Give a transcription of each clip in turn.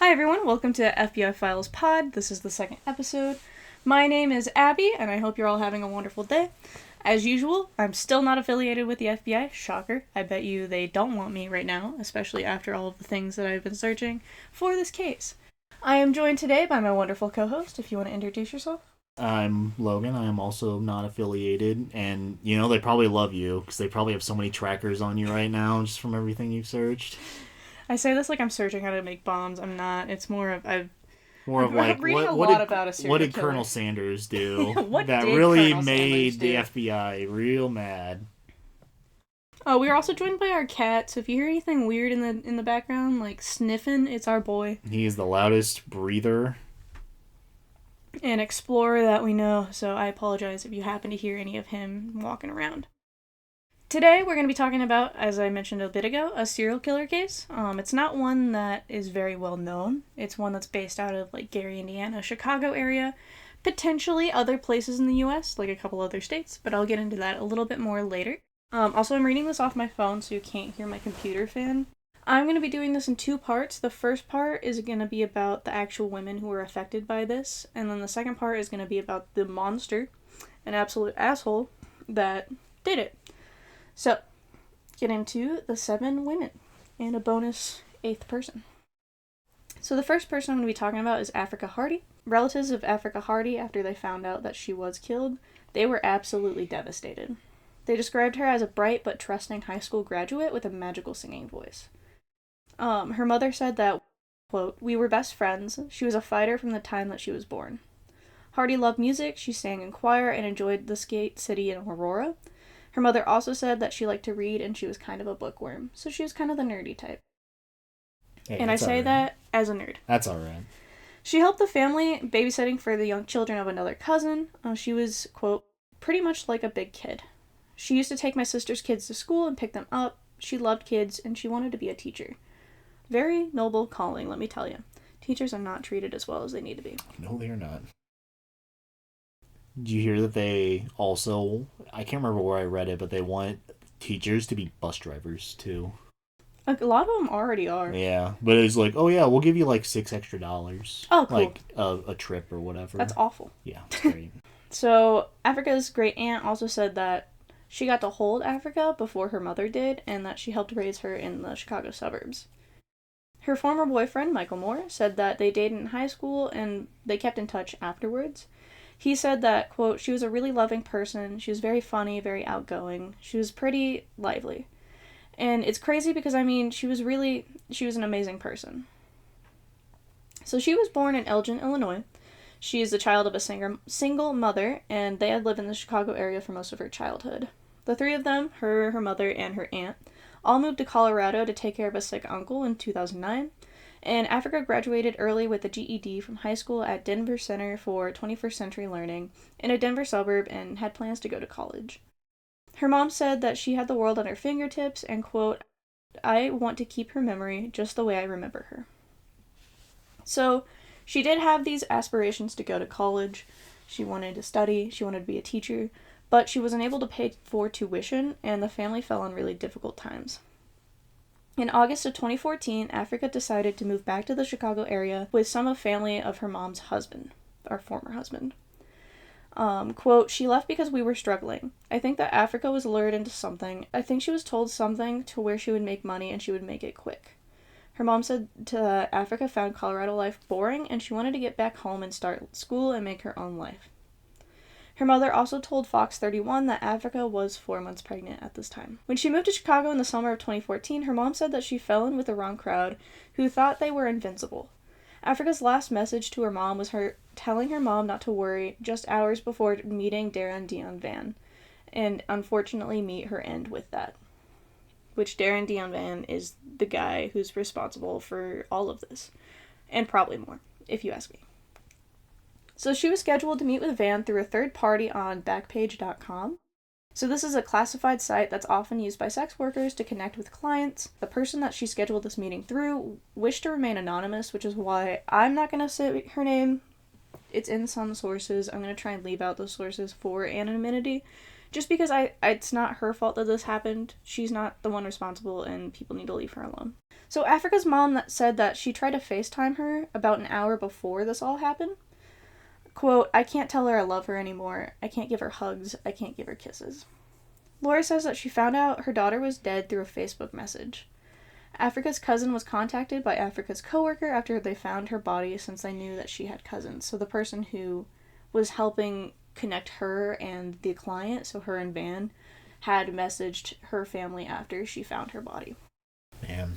Hi everyone, welcome to FBI Files Pod. This is the second episode. My name is Abby, and I hope you're all having a wonderful day. As usual, I'm still not affiliated with the FBI. Shocker. I bet you they don't want me right now, especially after all of the things that I've been searching for this case. I am joined today by my wonderful co-host, if you want to introduce yourself. I'm Logan. I am also not affiliated, and they probably love you because they probably have so many trackers on you right now just from everything you've searched. I say this like I'm searching how to make bombs. I'm not. It's more of I'm Like reading a lot about a serial what did killer. Colonel Sanders do What that did really Colonel made Sanders the do? FBI real mad? Oh, we are also joined by our cat, so if you hear anything weird in the background, like sniffing, it's our boy. He is the loudest breather. An explorer that we know, so I apologize if you happen to hear any of him walking around. Today we're going to be talking about, as I mentioned a bit ago, a serial killer case. It's not one that is very well known. It's one that's based out of like Gary, Indiana, Chicago area, potentially other places in the U.S., like a couple other states, but I'll get into that a little bit more later. Also, I'm reading this off my phone, so you can't hear my computer fan. I'm going to be doing this in two parts. The first part is going to be about the actual women who were affected by this, and then the second part is going to be about the monster, an absolute asshole, that did it. So, get into the 7 women, and a bonus 8th person. So the first person I'm going to be talking about is Africa Hardy. Relatives of Africa Hardy, after they found out that she was killed, they were absolutely devastated. They described her as a bright but trusting high school graduate with a magical singing voice. Her mother said that, quote, "We were best friends. She was a fighter from the time that she was born. Hardy loved music, she sang in choir, and enjoyed the skate city in Aurora. Her mother also said that she liked to read and she was kind of a bookworm, so she was kind of the nerdy type." Hey, and I say that as a nerd. That's alright. She helped the family babysitting for the young children of another cousin. She was, quote, "pretty much like a big kid. She used to take my sister's kids to school and pick them up. She loved kids and she wanted to be a teacher. Very noble calling, let me tell you. Teachers are not treated as well as they need to be." No, they're not. Did you hear that they also, I can't remember where I read it, but they want teachers to be bus drivers too. A lot of them already are. Yeah, but it's like, oh yeah, we'll give you like $6 extra. Oh, cool. Like a trip or whatever. That's awful. Yeah, it's great. So, Africa's great aunt also said that she got to hold Africa before her mother did, and that she helped raise her in the Chicago suburbs. Her former boyfriend, Michael Moore, said that they dated in high school and they kept in touch afterwards. He said that, quote, "She was a really loving person. She was very funny, very outgoing. She was pretty lively. And it's crazy because, she was an amazing person." So she was born in Elgin, Illinois. She is the child of a single mother, and they had lived in the Chicago area for most of her childhood. The three of them, her mother, and her aunt, all moved to Colorado to take care of a sick uncle in 2009. And Africa graduated early with a GED from high school at Denver Center for 21st Century Learning in a Denver suburb and had plans to go to college. Her mom said that she had the world at her fingertips and, quote, "I want to keep her memory just the way I remember her." So, she did have these aspirations to go to college. She wanted to study, she wanted to be a teacher, but she wasn't able to pay for tuition, and the family fell on really difficult times. In August of 2014, Africa decided to move back to the Chicago area with some of family of her mom's husband, our former husband. Quote, "She left because we were struggling. I think that Africa was lured into something. I think she was told something to where she would make money and she would make it quick." Her mom said Africa found Colorado life boring and she wanted to get back home and start school and make her own life. Her mother also told Fox 31 that Africa was 4 months pregnant at this time. When she moved to Chicago in the summer of 2014, her mom said that she fell in with the wrong crowd who thought they were invincible. Africa's last message to her mom was her telling her mom not to worry just hours before meeting Darren Deon Vann, and unfortunately meet her end with that. Which Darren Deon Vann is the guy who's responsible for all of this, and probably more, if you ask me. So she was scheduled to meet with Vann through a third party on Backpage.com. So this is a classified site that's often used by sex workers to connect with clients. The person that she scheduled this meeting through wished to remain anonymous, which is why I'm not going to say her name. It's in some sources. I'm going to try and leave out those sources for anonymity, just because it's not her fault that this happened. She's not the one responsible, and people need to leave her alone. So Africa's mom said that she tried to FaceTime her about an hour before this all happened. Quote, "I can't tell her I love her anymore. I can't give her hugs. I can't give her kisses." Laura says that she found out her daughter was dead through a Facebook message. Africa's cousin was contacted by Africa's coworker after they found her body, since they knew that she had cousins. So the person who was helping connect her and the client, so her and Vann, had messaged her family after she found her body. Man.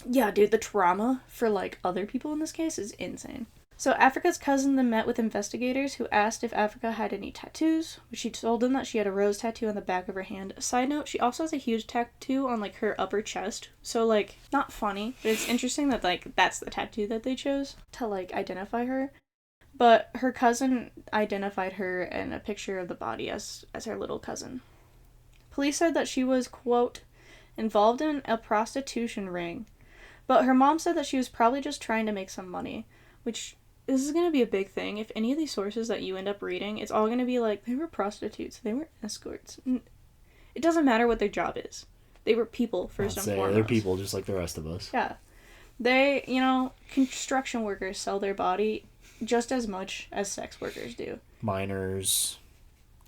Yeah, dude, the trauma for, like, other people in this case is insane. So Africa's cousin then met with investigators who asked if Africa had any tattoos, which she told them that she had a rose tattoo on the back of her hand. Side note, she also has a huge tattoo on, like, her upper chest. So, like, not funny, but it's interesting that, like, that's the tattoo that they chose to, like, identify her. But her cousin identified her in a picture of the body as her little cousin. Police said that she was, quote, involved in a prostitution ring, but her mom said that she was probably just trying to make some money, which... This is going to be a big thing. If any of these sources that you end up reading, it's all going to be like, they were prostitutes, they were escorts. It doesn't matter what their job is. They were people, first and foremost. They're people just like the rest of us. Yeah. They, construction workers sell their body just as much as sex workers do. Miners,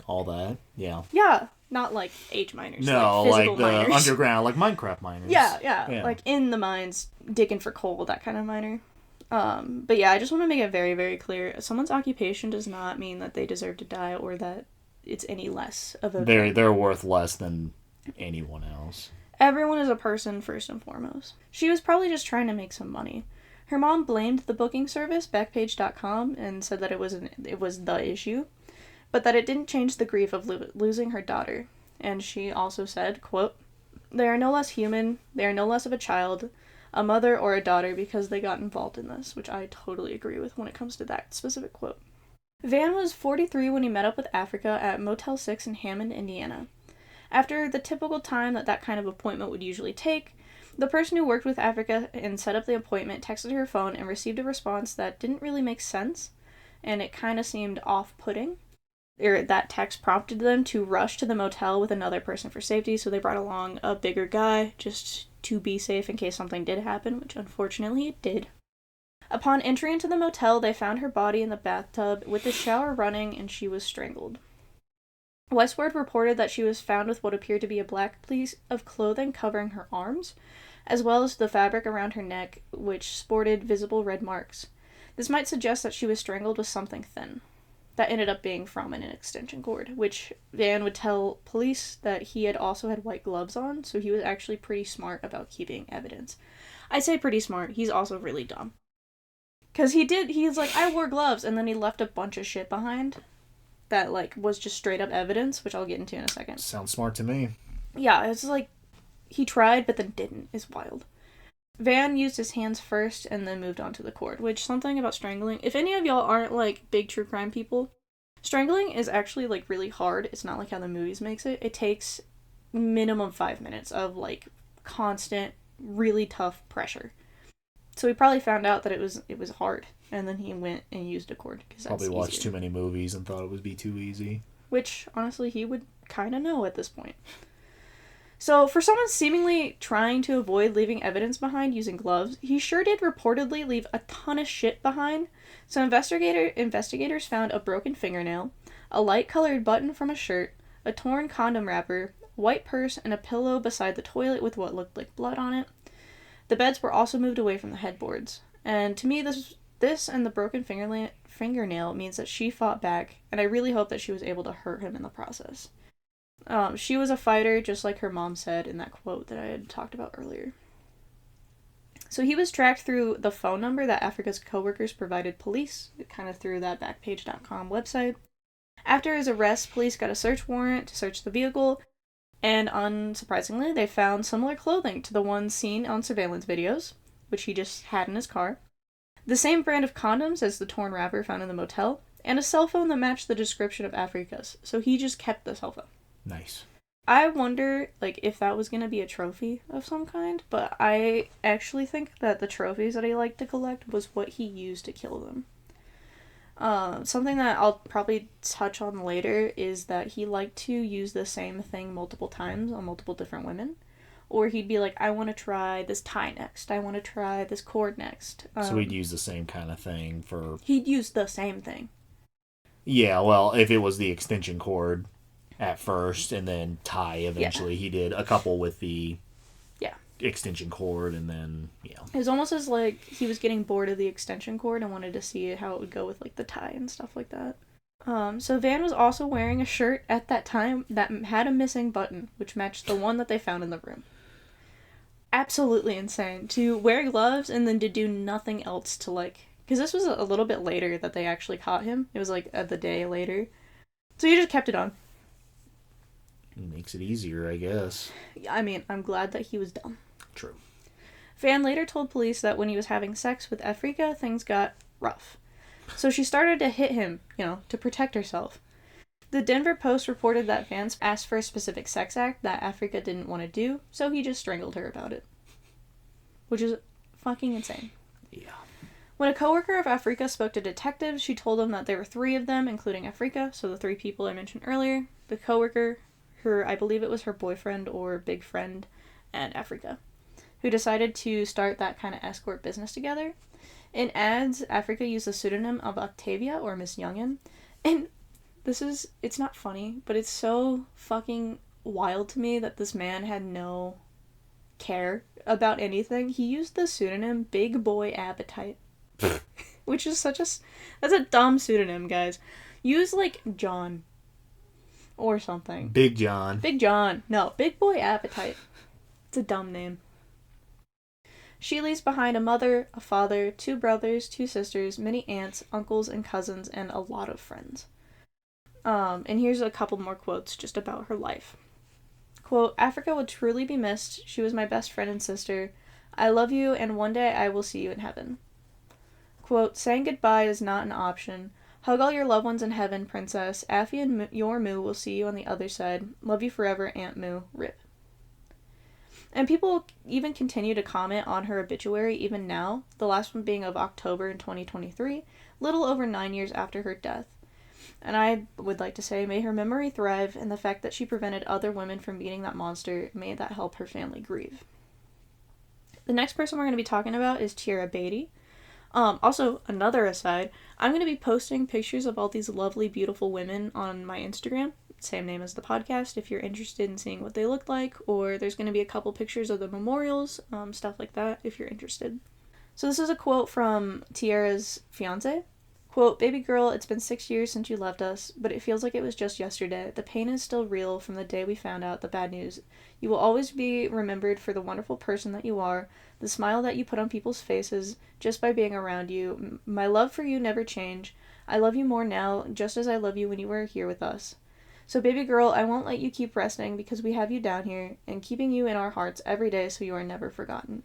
all that, yeah. Yeah, not like age miners. No, like the miners. Underground, like Minecraft miners. Yeah, like in the mines, digging for coal, that kind of miner. But yeah, I just want to make it very, very clear. Someone's occupation does not mean that they deserve to die or that it's any less of a... They're worth less than anyone else. Everyone is a person first and foremost. She was probably just trying to make some money. Her mom blamed the booking service, Backpage.com, and said that it was the issue, but that it didn't change the grief of losing her daughter. And she also said, quote, "They are no less human, they are no less of a child, a mother or a daughter because they got involved in this," which I totally agree with when it comes to that specific quote. Vann was 43 when he met up with Africa at Motel 6 in Hammond, Indiana. After the typical time that kind of appointment would usually take, the person who worked with Africa and set up the appointment texted her phone and received a response that didn't really make sense, and it kind of seemed off-putting. That text prompted them to rush to the motel with another person for safety, so they brought along a bigger guy just to be safe in case something did happen, which unfortunately it did. Upon entering into the motel, they found her body in the bathtub with the shower running, and she was strangled. Westward reported that she was found with what appeared to be a black piece of clothing covering her arms, as well as the fabric around her neck, which sported visible red marks. This might suggest that she was strangled with something thin. That ended up being from an extension cord, which Vann would tell police that he had also had white gloves on, so he was actually pretty smart about keeping evidence. I say pretty smart, he's also really dumb. Because he's like, I wore gloves, and then he left a bunch of shit behind that, like, was just straight up evidence, which I'll get into in a second. Sounds smart to me. Yeah, it's like, he tried, but then didn't, is wild. Vann used his hands first and then moved on to the cord, which something about strangling, if any of y'all aren't like big true crime people, strangling is actually like really hard. It's not like how the movies makes it. It takes minimum 5 minutes of like constant, really tough pressure. So he probably found out that it was hard, and then he went and used a cord. Probably watched too many movies and thought it would be too easy. Which, honestly, he would kind of know at this point. So, for someone seemingly trying to avoid leaving evidence behind using gloves, he sure did reportedly leave a ton of shit behind. So, investigators found a broken fingernail, a light-colored button from a shirt, a torn condom wrapper, white purse, and a pillow beside the toilet with what looked like blood on it. The beds were also moved away from the headboards. And to me, this and the broken fingernail means that she fought back, and I really hope that she was able to hurt him in the process. She was a fighter, just like her mom said in that quote that I had talked about earlier. So he was tracked through the phone number that Africa's coworkers provided police, kind of through that Backpage.com website. After his arrest, police got a search warrant to search the vehicle, and unsurprisingly, they found similar clothing to the ones seen on surveillance videos, which he just had in his car, the same brand of condoms as the torn wrapper found in the motel, and a cell phone that matched the description of Africa's, so he just kept the cell phone. Nice. I wonder, like, if that was going to be a trophy of some kind, but I actually think that the trophies that he liked to collect was what he used to kill them. Something that I'll probably touch on later is that he liked to use the same thing multiple times on multiple different women, Or he'd be like, I want to try this tie next. I want to try this cord next. So he'd use the same kind of thing for... He'd use the same thing. Yeah, well, if it was the extension cord at first and then tie eventually, he did a couple with the extension cord and then, It was almost as like he was getting bored of the extension cord and wanted to see how it would go with like the tie and stuff like that. So Vann was also wearing a shirt at that time that had a missing button, which matched the one that they found in the room. Absolutely insane. To wear gloves and then to do nothing else to like... Because this was a little bit later that they actually caught him. It was like the day later. So he just kept it on. Makes it easier, I guess. I mean, I'm glad that he was dumb. True. Vann later told police that when he was having sex with Afrika, things got rough. So she started to hit him, to protect herself. The Denver Post reported that Vann asked for a specific sex act that Afrika didn't want to do, so he just strangled her about it. Which is fucking insane. Yeah. When a coworker of Afrika spoke to detectives, she told them that there were 3 of them, including Afrika, so the 3 people I mentioned earlier, the coworker, I believe it was her boyfriend or big friend, and Afrika, who decided to start that kind of escort business together. In ads, Afrika used the pseudonym of Octavia or Miss Youngin, and it's not funny, but it's so fucking wild to me that this man had no care about anything. He used the pseudonym Big Boy Appetite, which is that's a dumb pseudonym, guys. Use like John or something. Big John. Big John. No, Big Boy Appetite. It's a dumb name. She leaves behind a mother, a father, 2 brothers, 2 sisters, many aunts, uncles, and cousins, and a lot of friends. And here's a couple more quotes just about her life. Quote, Afrika would truly be missed. She was my best friend and sister. I love you, and one day I will see you in heaven. Quote, saying goodbye is not an option. Hug all your loved ones in heaven, princess. Affy and your Moo will see you on the other side. Love you forever, Aunt Moo. Rip. And people even continue to comment on her obituary even now, the last one being of October in 2023, little over 9 years after her death. And I would like to say, may her memory thrive, and the fact that she prevented other women from meeting that monster, may that help her family grieve. The next person we're going to be talking about is Tyra Beatty. Also, another aside, I'm going to be posting pictures of all these lovely, beautiful women on my Instagram. Same name as the podcast, if you're interested in seeing what they look like, or there's going to be a couple pictures of the memorials, stuff like that, if you're interested. So this is a quote from Tiara's fiance. Quote, baby girl, it's been 6 years since you left us, but it feels like it was just yesterday. The pain is still real from the day we found out the bad news. You will always be remembered for the wonderful person that you are, the smile that you put on people's faces just by being around you. My love for you never changed. I love you more now, just as I love you when you were here with us. So baby girl, I won't let you keep resting because we have you down here and keeping you in our hearts every day so you are never forgotten.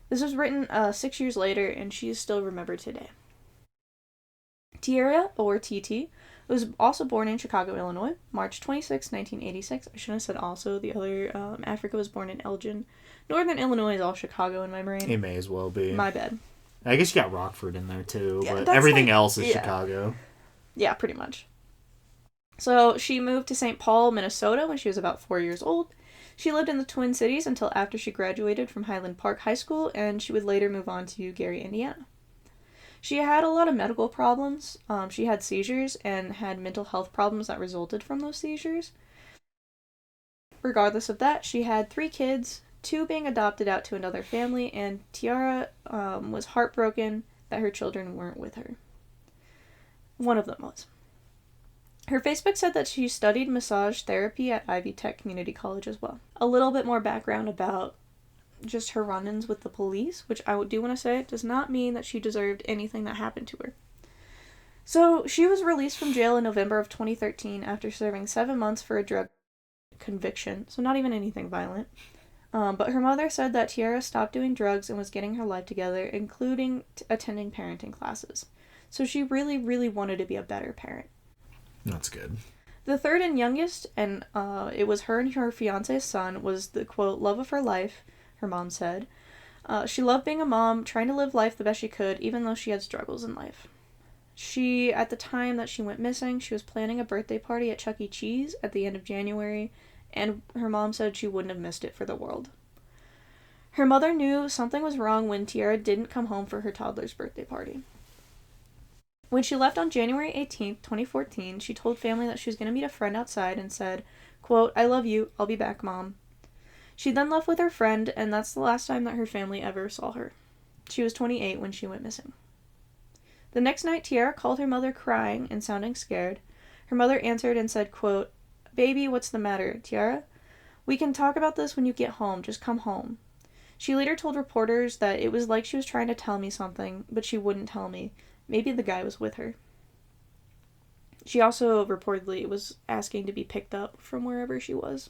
This was written 6 years later, and she is still remembered today. Tiara, or TT, was also born in Chicago, Illinois, March 26, 1986. I shouldn't have said also. The other, Afrika was born in Elgin. Northern Illinois is all Chicago in my brain. It may as well be. My bad. I guess you got Rockford in there, too, Yeah, but everything else is yeah. Chicago. Yeah, pretty much. So, she moved to St. Paul, Minnesota when she was about 4 years old. She lived in the Twin Cities until after she graduated from Highland Park High School, and she would later move on to Gary, Indiana. She had a lot of medical problems. She had seizures and had mental health problems that resulted from those seizures. Regardless of that, she had 3 kids, 2 being adopted out to another family, and Tiara was heartbroken that her children weren't with her. One of them was. Her Facebook said that she studied massage therapy at Ivy Tech Community College as well. A little bit more background about just her run-ins with the police, which I do want to say does not mean that she deserved anything that happened to her. So, she was released from jail in November of 2013 after serving 7 months for a drug conviction, so not even anything violent. But her mother said that Tiara stopped doing drugs and was getting her life together, including attending parenting classes. So she really, really wanted to be a better parent. That's good. The third and youngest, and it was her and her fiance's son, was the, quote, love of her life, her mom said. She loved being a mom, trying to live life the best she could, even though she had struggles in life. She, at the time that she went missing, she was planning a birthday party at Chuck E. Cheese at the end of January, and her mom said she wouldn't have missed it for the world. Her mother knew something was wrong when Tiara didn't come home for her toddler's birthday party. When she left on January 18th, 2014, she told family that she was going to meet a friend outside and said, quote, "I love you, I'll be back, Mom." She then left with her friend, and that's the last time that her family ever saw her. She was 28 when she went missing. The next night, Tiara called her mother crying and sounding scared. Her mother answered and said, quote, "Baby, what's the matter, Tiara? We can talk about this when you get home, just come home." She later told reporters that it was like she was trying to tell me something, but she wouldn't tell me. Maybe the guy was with her. She also reportedly was asking to be picked up from wherever she was.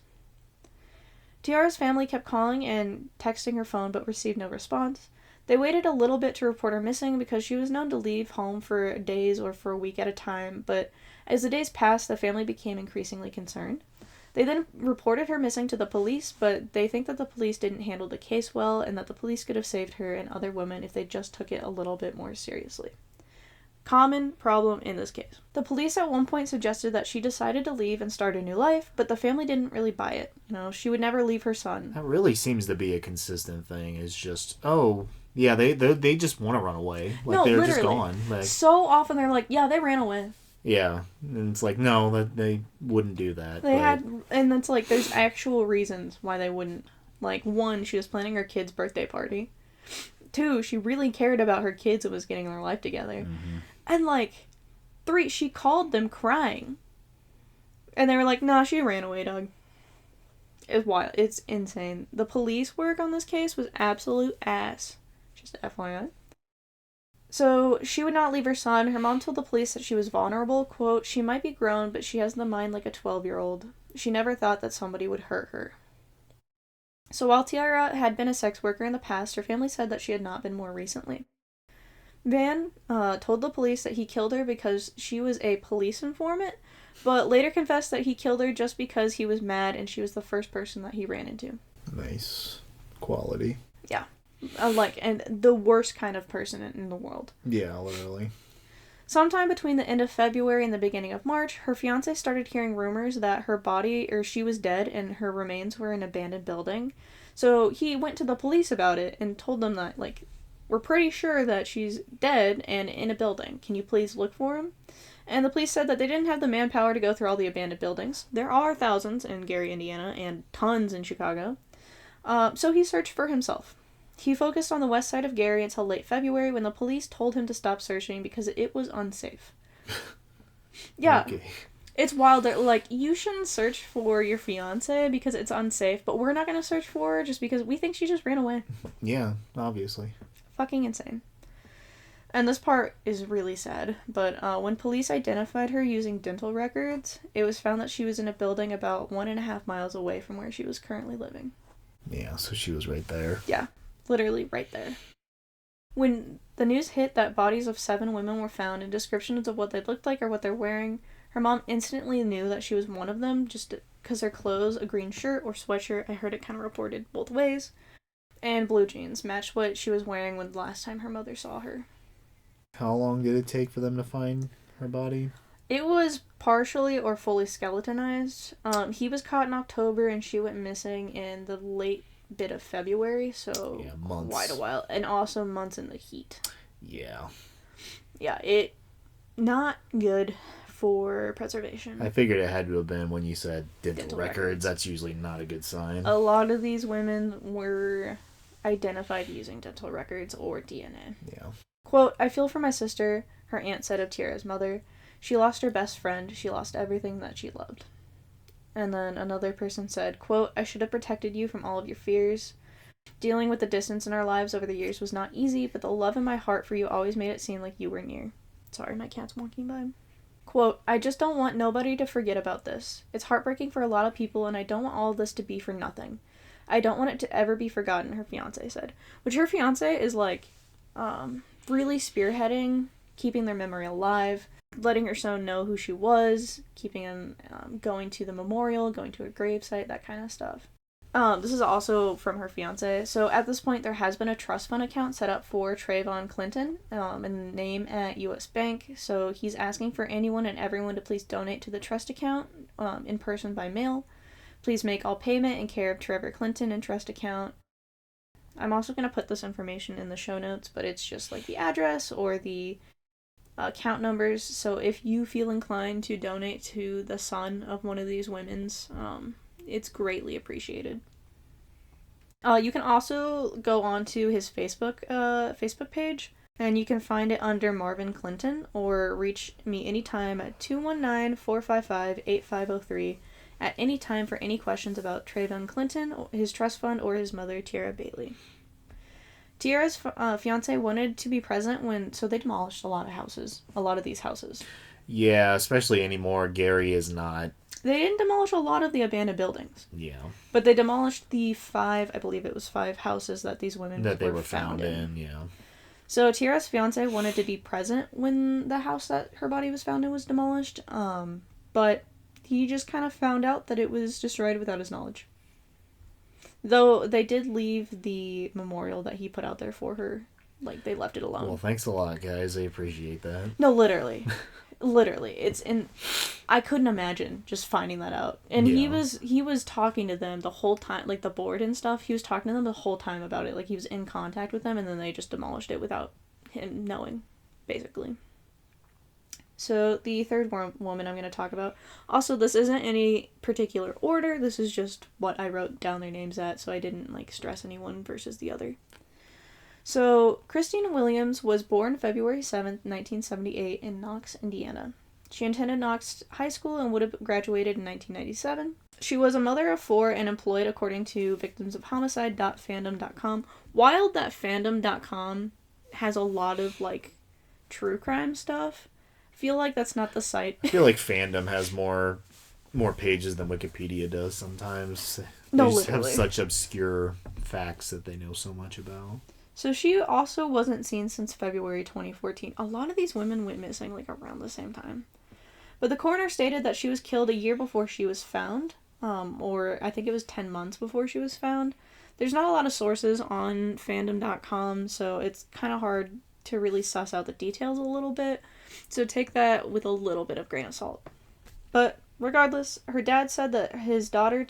Tiara's family kept calling and texting her phone but received no response. They waited a little bit to report her missing because she was known to leave home for days or for a week at a time, but as the days passed, the family became increasingly concerned. They then reported her missing to the police, but they think that the police didn't handle the case well and that the police could have saved her and other women if they just took it a little bit more seriously. Common problem in this case. The police at one point suggested that she decided to leave and start a new life, but the family didn't really buy it. She would never leave her son. That really seems to be a consistent thing. It's just, oh, yeah, they just want to run away. Like, no, they're literally just gone. Like, so often they're like, yeah, they ran away. Yeah, and it's like, no, they wouldn't do that. And it's like, there's actual reasons why they wouldn't. Like, 1, she was planning her kid's birthday party. 2, she really cared about her kids and was getting their life together. Mm-hmm. And 3, she called them crying. And they were like, nah, she ran away, Doug. It's wild. It's insane. The police work on this case was absolute ass. Just FYI. So, she would not leave her son. Her mom told the police that she was vulnerable. Quote, "She might be grown, but she has the mind like a 12-year-old. She never thought that somebody would hurt her." So, while Tiara had been a sex worker in the past, her family said that she had not been more recently. Vann told the police that he killed her because she was a police informant, but later confessed that he killed her just because he was mad and she was the first person that he ran into. Nice. Quality. Yeah. And the worst kind of person in the world. Yeah, literally. Sometime between the end of February and the beginning of March, her fiancé started hearing rumors that she was dead and her remains were in an abandoned building. So he went to the police about it and told them that, we're pretty sure that she's dead and in a building. Can you please look for him? And the police said that they didn't have the manpower to go through all the abandoned buildings. There are thousands in Gary, Indiana, and tons in Chicago. So he searched for himself. He focused on the west side of Gary until late February when the police told him to stop searching because it was unsafe. Yeah. Okay. It's wild. They're you shouldn't search for your fiancé because it's unsafe, but we're not going to search for her just because we think she just ran away. Yeah, obviously. Fucking insane. And this part is really sad, but when police identified her using dental records, it was found that she was in a building about 1.5 miles away from where she was currently living. Yeah, so she was right there. Yeah. Literally right there. When the news hit that bodies of 7 women were found and descriptions of what they looked like or what they're wearing, her mom instantly knew that she was one of them just because her clothes, a green shirt or sweatshirt, I heard it kind of reported both ways, and blue jeans matched what she was wearing when the last time her mother saw her. How long did it take for them to find her body? It was partially or fully skeletonized. He was caught in October and she went missing in the late bit of February, so months. Quite a while, and also months in the heat. Yeah, it not good for preservation. I figured it had to have been when you said dental records. That's usually not a good sign. A lot of these women were identified using dental records or DNA. Yeah. Quote, "I feel for my sister," her aunt said of Tiara's mother. "She lost her best friend. She lost everything that she loved." And then another person said, quote, "I should have protected you from all of your fears. Dealing with the distance in our lives over the years was not easy, but the love in my heart for you always made it seem like you were near." Sorry, my cat's walking by. Quote, "I just don't want nobody to forget about this. It's heartbreaking for a lot of people, and I don't want all of this to be for nothing. I don't want it to ever be forgotten," her fiancé said. Which her fiancé is really spearheading, keeping their memory alive, letting her son know who she was, keeping him going to the memorial, going to her gravesite, that kind of stuff. This is also from her fiance. So at this point, there has been a trust fund account set up for Trayvon Clinton, and name at U.S. Bank. So he's asking for anyone and everyone to please donate to the trust account in person by mail. Please make all payment in care of Trevor Clinton and trust account. I'm also going to put this information in the show notes, but it's just like the address or the account numbers. So if you feel inclined to donate to the son of one of these women's, it's greatly appreciated. You can also go on to his Facebook page, and you can find it under Marvin Clinton, or reach me anytime at 219-455-8503 at any time for any questions about Trayvon Clinton, his trust fund, or his mother, Tiara Bailey. Tiara's fiance wanted to be present so they demolished a lot of these houses. Yeah, especially anymore. Gary is not. They didn't demolish a lot of the abandoned buildings. Yeah. But they demolished the 5 houses that these women were found in. Yeah. So Tiara's fiance wanted to be present when the house that her body was found in was demolished, but he just kind of found out that it was destroyed without his knowledge. Though they did leave the memorial that he put out there for her. Like, they left it alone. Well, thanks a lot, guys. I appreciate that. No, literally. Literally. I couldn't imagine just finding that out. And yeah. he was talking to them the whole time, like the board and stuff. He was talking to them the whole time about it. Like, he was in contact with them, and then they just demolished it without him knowing, basically. So, the third woman I'm going to talk about. Also, this isn't any particular order. This is just what I wrote down their names at, so I didn't, stress anyone versus the other. So, Christine Williams was born February 7th, 1978 in Knox, Indiana. She attended Knox High School and would have graduated in 1997. She was a mother of 4 and employed according to victimsofhomicide.fandom.com. Wild that fandom.com has a lot of, true crime stuff. I feel like that's not the site. I feel like fandom has more pages than Wikipedia does sometimes. No, they just literally. have such obscure facts that they know so much about. So she also wasn't seen since February 2014. A lot of these women went missing around the same time. But the coroner stated that she was killed a year before she was found, or I think it was 10 months before she was found. There's not a lot of sources on fandom.com, so it's kind of hard to really suss out the details a little bit. So take that with a little bit of grain of salt. But regardless, her dad said that his daughter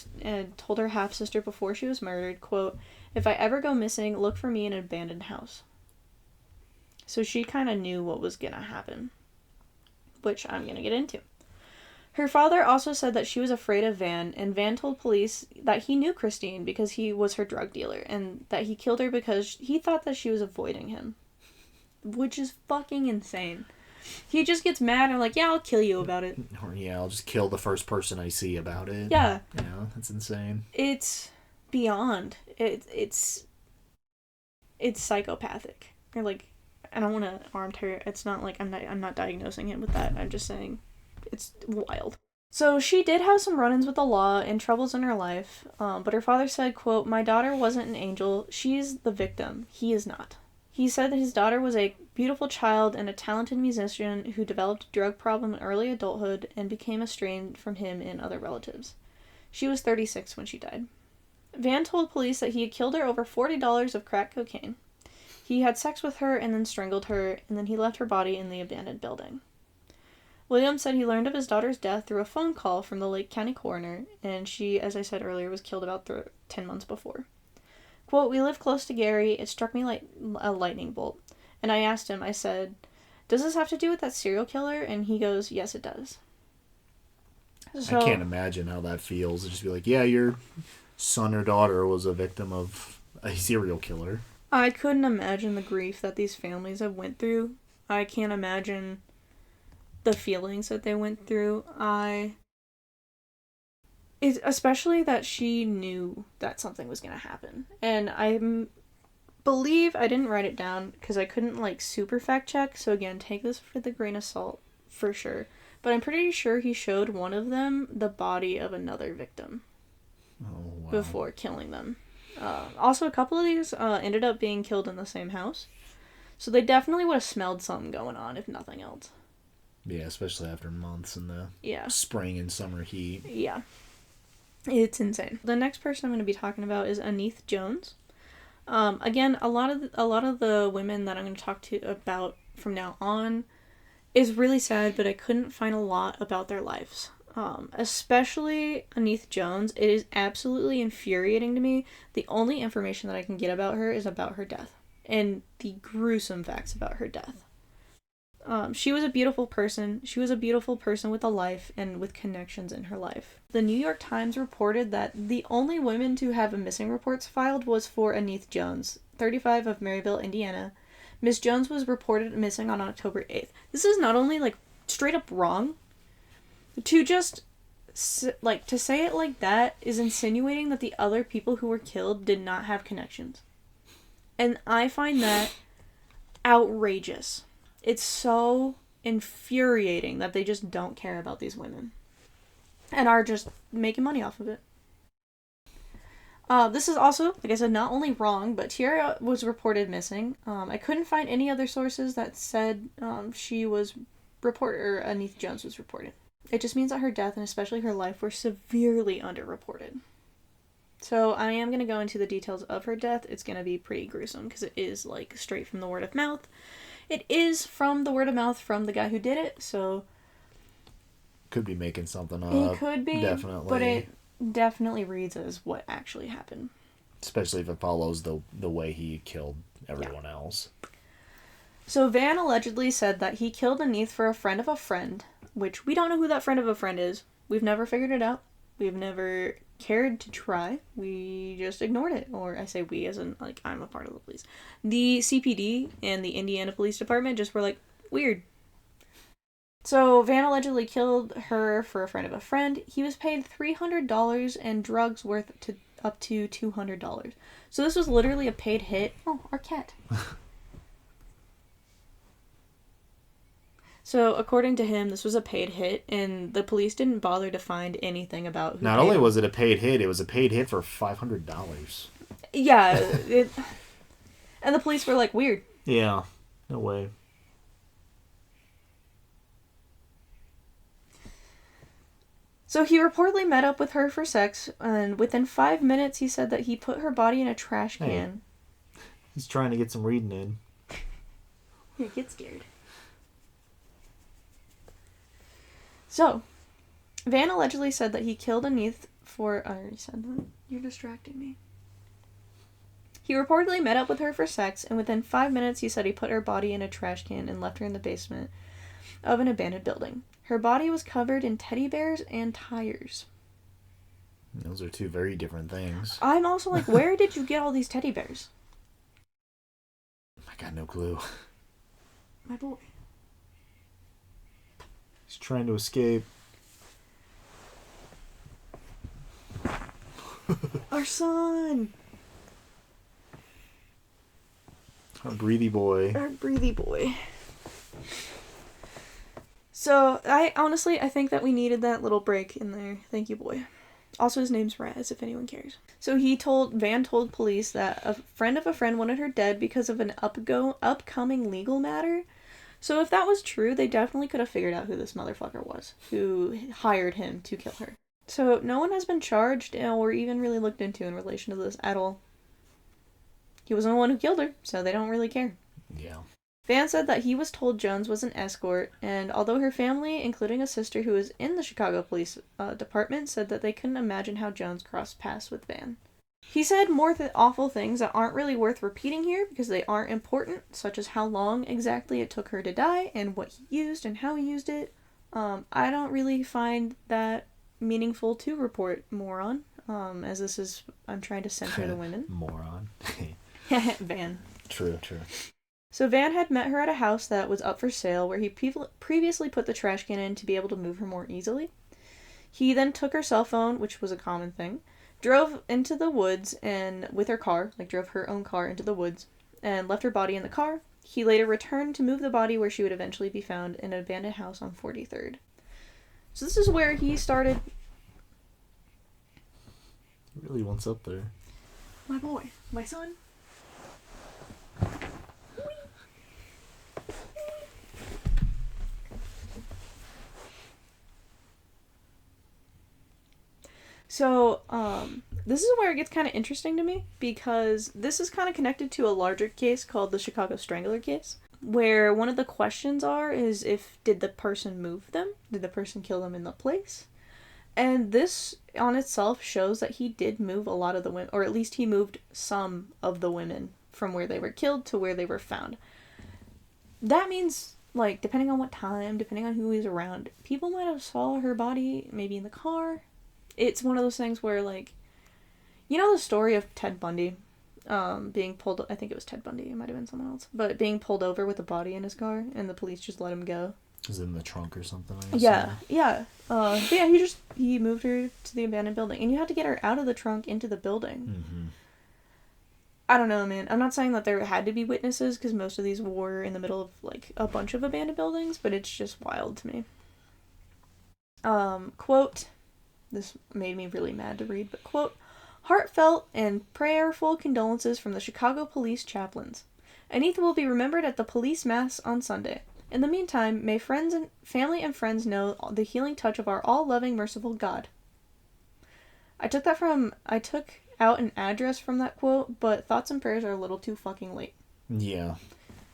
told her half-sister before she was murdered, quote, "If I ever go missing, look for me in an abandoned house." So she kind of knew what was going to happen, which I'm going to get into. Her father also said that she was afraid of Vann, and Vann told police that he knew Christine because he was her drug dealer, and that he killed her because he thought that she was avoiding him. Which is fucking insane. He just gets mad and yeah, I'll kill you about it. Or yeah, I'll just kill the first person I see about it. Yeah. Yeah, that's insane. It's beyond. It's psychopathic. Or I don't want to arm her. It's not I'm not diagnosing him with that. I'm just saying it's wild. So she did have some run-ins with the law and troubles in her life, but her father said, quote, "My daughter wasn't an angel. She's the victim. He is not." He said that his daughter was a beautiful child and a talented musician who developed a drug problem in early adulthood and became estranged from him and other relatives. She was 36 when she died. Vann told police that he had killed her over $40 of crack cocaine. He had sex with her and then strangled her, and then he left her body in the abandoned building. Williams said he learned of his daughter's death through a phone call from the Lake County coroner, and she, as I said earlier, was killed about 10 months before. Quote, "We live close to Gary. It struck me like a lightning bolt. And I asked him, I said, 'Does this have to do with that serial killer?' And he goes, 'Yes, it does.'" So, I can't imagine how that feels. To just be like, yeah, your son or daughter was a victim of a serial killer. I couldn't imagine the grief that these families have went through. I can't imagine the feelings that they went through. Especially that she knew that something was going to happen. And I believe, I didn't write it down because I couldn't super fact check. So again, take this with a grain of salt for sure. But I'm pretty sure he showed one of them the body of another victim. Oh, wow. Before killing them. Also, a couple of these ended up being killed in the same house. So they definitely would have smelled something going on, if nothing else. Yeah, especially after months in the spring and summer heat. Yeah. It's insane. The next person I'm going to be talking about is Anith Jones. Again, a lot of the women that I'm going to talk to about from now on is really sad, but I couldn't find a lot about their lives. Especially Anith Jones. It is absolutely infuriating to me. The only information that I can get about her is about her death and the gruesome facts about her death. She was a beautiful person. She was a beautiful person with a life and with connections in her life. The New York Times reported that the only women to have a missing reports filed was for Anith Jones, 35 of Maryville, Indiana. Miss Jones was reported missing on October 8th. This is not only, like, straight up wrong. To just, like, to say it like that is insinuating that the other people who were killed did not have connections. And I find that outrageous. It's so infuriating that they just don't care about these women. And are just making money off of it. This is also, like I said, not only wrong, but Tiara was reported missing. I couldn't find any other sources that said she was reported, or Anith Jones was reported. It just means that her death, and especially her life, were severely underreported. So I am going to go into the details of her death. It's going to be pretty gruesome, because it is, like, straight from the word of mouth. It is from the word of mouth from the guy who did it, so... Could be making something up. It could be, definitely. But it definitely reads as what actually happened. Especially if it follows the way he killed everyone else. So Vann allegedly said that he killed Anith for a friend of a friend, which we don't know who that friend of a friend is. We've never figured it out. We've never cared to try. We just ignored it. Or I say we as in, like, I'm a part of the police. The CPD and the Indiana Police Department just were like, weird. So Vann allegedly killed her for a friend of a friend. He was paid $300 and drugs worth up to $200. So this was literally a paid hit. Oh, our cat. So, according to him, this was a paid hit, and the police didn't bother to find anything about who Not only was it a paid hit, it was a paid hit for $500. Yeah. And the police were like, weird. Yeah. No way. So, he reportedly met up with her for sex, and within 5 minutes, he said that he put her body in a trash can. Hey, he's trying to get some reading in. Yeah, get scared. So, Vann allegedly said that he killed Anith for... I already said that. You're distracting me. He reportedly met up with her for sex, and within 5 minutes he said he put her body in a trash can and left her in the basement of an abandoned building. Her body was covered in teddy bears and tires. Those are two very different things. I'm also like, where did you get all these teddy bears? I got no clue. My boy. He's trying to escape. Our son! Our breathy boy. Our breathy boy. So, I think that we needed that little break in there. Thank you, boy. Also, his name's Raz, if anyone cares. So Vann told police that a friend of a friend wanted her dead because of an upcoming legal matter. So if that was true, they definitely could have figured out who this motherfucker was, who hired him to kill her. So no one has been charged or even really looked into in relation to this at all. He wasn't the one who killed her, so they don't really care. Yeah. Vann said that he was told Jones was an escort, and although her family, including a sister who was in the Chicago Police Department, said that they couldn't imagine how Jones crossed paths with Vann. He said more awful things that aren't really worth repeating here because they aren't important, such as how long exactly it took her to die and what he used and how he used it. I don't really find that meaningful to report more on, as this is, I'm trying to center the women. Moron. Vann. True. So Vann had met her at a house that was up for sale where he previously put the trash can in to be able to move her more easily. He then took her cell phone, which was a common thing, drove into the woods and with her car, drove her own car into the woods, and left her body in the car. He later returned to move the body where she would eventually be found in an abandoned house on 43rd. So this is where he started... He really wants up there. My boy. My son. So, this is where it gets kind of interesting to me, because this is kind of connected to a larger case called the Chicago Strangler case, where one of the questions did the person move them? Did the person kill them in the place? And this on itself shows that he did move a lot of the women, or at least he moved some of the women from where they were killed to where they were found. That means, like, depending on what time, depending on who he's around, people might have saw her body maybe in the car. It's one of those things where, like, you know the story of Ted Bundy being pulled, I think it was Ted Bundy, it might have been someone else, but being pulled over with a body in his car and the police just let him go. Was it in the trunk or something? Yeah. But yeah, he moved her to the abandoned building, and you had to get her out of the trunk into the building. Mm-hmm. I don't know, man. I'm not saying that there had to be witnesses, because most of these were in the middle of, like, a bunch of abandoned buildings, but it's just wild to me. Quote, this made me really mad to read, but quote, heartfelt and prayerful condolences from the Chicago police chaplains. Anita will be remembered at the police mass on Sunday. In the meantime, may friends and family and friends know the healing touch of our all-loving, merciful God. I took out an address from that quote, but thoughts and prayers are a little too fucking late. Yeah.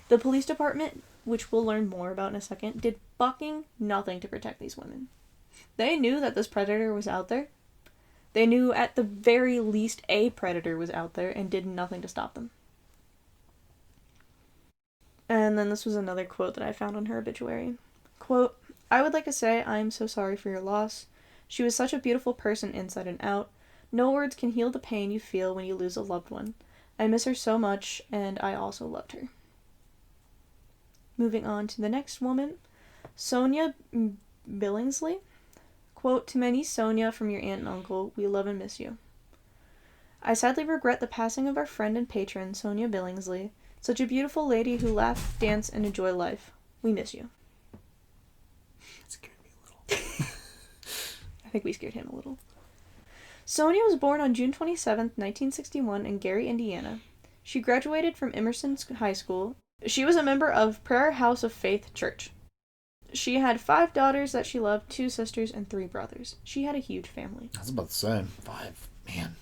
The police department, which we'll learn more about in a second, did fucking nothing to protect these women. They knew that this predator was out there. They knew at the very least a predator was out there and did nothing to stop them. And then this was another quote that I found on her obituary. Quote, I would like to say I am so sorry for your loss. She was such a beautiful person inside and out. No words can heal the pain you feel when you lose a loved one. I miss her so much, and I also loved her. Moving on to the next woman, Sonia Billingsley. Quote, to my niece Sonia from your aunt and uncle, we love and miss you. I sadly regret the passing of our friend and patron, Sonia Billingsley, such a beautiful lady who laughed, danced, and enjoyed life. We miss you. That scared me a little. I think we scared him a little. Sonia was born on June 27th, 1961 in Gary, Indiana. She graduated from Emerson High School. She was a member of Prayer House of Faith Church. She had 5 daughters that she loved, 2 sisters, and 3 brothers. She had a huge family. I was about to say, 5. Man,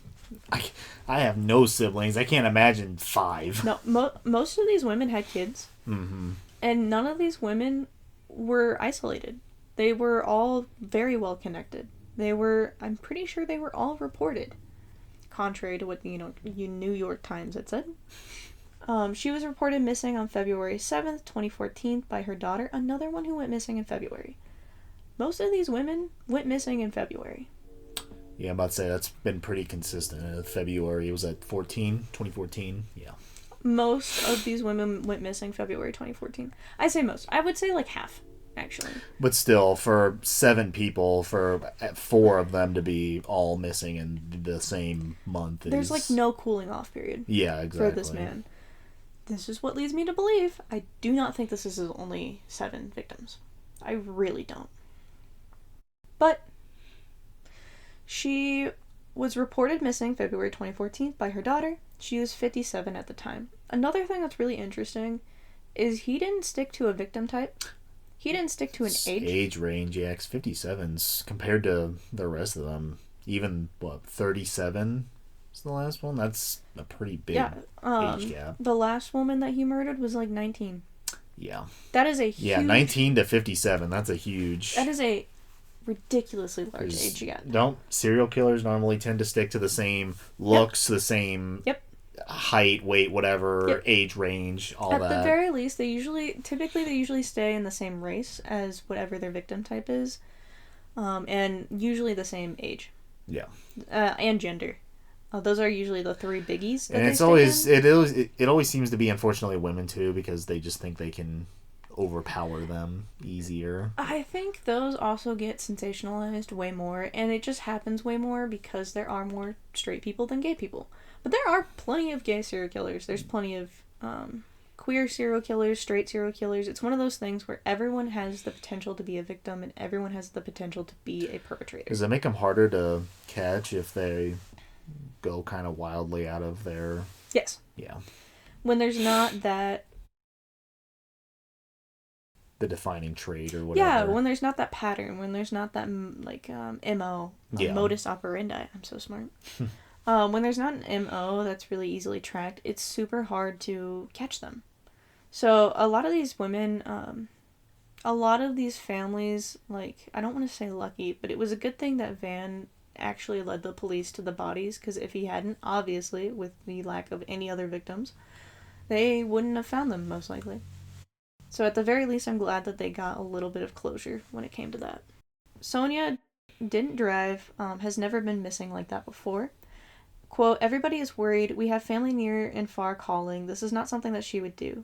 I have no siblings. I can't imagine 5. No, most of these women had kids. Mm-hmm. And none of these women were isolated. They were all very well connected. I'm pretty sure they were all reported. Contrary to what, New York Times had said. She was reported missing on February 7th, 2014 by her daughter, another one who went missing in February. Most of these women went missing in February. Yeah, I'm about to say that's been pretty consistent. February, was that 2014? Yeah. Most of these women went missing February 2014. I say most. I would say like half, actually. But still, for 7 people, for 4 of them to be all missing in the same month is... There's like no cooling off period. Yeah, exactly. For this man. This is what leads me to believe I do not think this is only 7 victims. I really don't. But she was reported missing February 2014 by her daughter. She was 57 at the time. Another thing that's really interesting is he didn't stick to a victim type. He didn't stick to an age. Age range, yeah, 57's compared to the rest of them. Even, 37 is the last one? That's a pretty big age gap. The last woman that he murdered was like 19. Yeah. That is a huge... Yeah, 19 to 57, that's a huge... That is a ridiculously large age gap. Don't serial killers normally tend to stick to the same looks, the same height, weight, whatever, age range, all that. At the very least, they usually stay in the same race as whatever their victim type is, and usually the same age. Yeah. And gender. Those are usually the 3 biggies. That and it's always it always seems to be, unfortunately, women too, because they just think they can overpower them easier. I think those also get sensationalized way more, and it just happens way more because there are more straight people than gay people. But there are plenty of gay serial killers. There's plenty of queer serial killers, straight serial killers. It's one of those things where everyone has the potential to be a victim and everyone has the potential to be a perpetrator. Does it make them harder to catch if they go kind of wildly out of their... Yes. Yeah. When there's not that... the defining trait or whatever. Yeah, when there's not that pattern, when there's not that, MO, modus operandi. I'm so smart. When there's not an MO that's really easily tracked, it's super hard to catch them. So a lot of these women, a lot of these families, like, I don't want to say lucky, but it was a good thing that Vann actually led the police to the bodies, because if he hadn't, obviously, with the lack of any other victims, they wouldn't have found them, most likely. So at the very least, I'm glad that they got a little bit of closure when it came to that. Sonia didn't drive, has never been missing like that before. Quote, everybody is worried. We have family near and far calling. This is not something that she would do.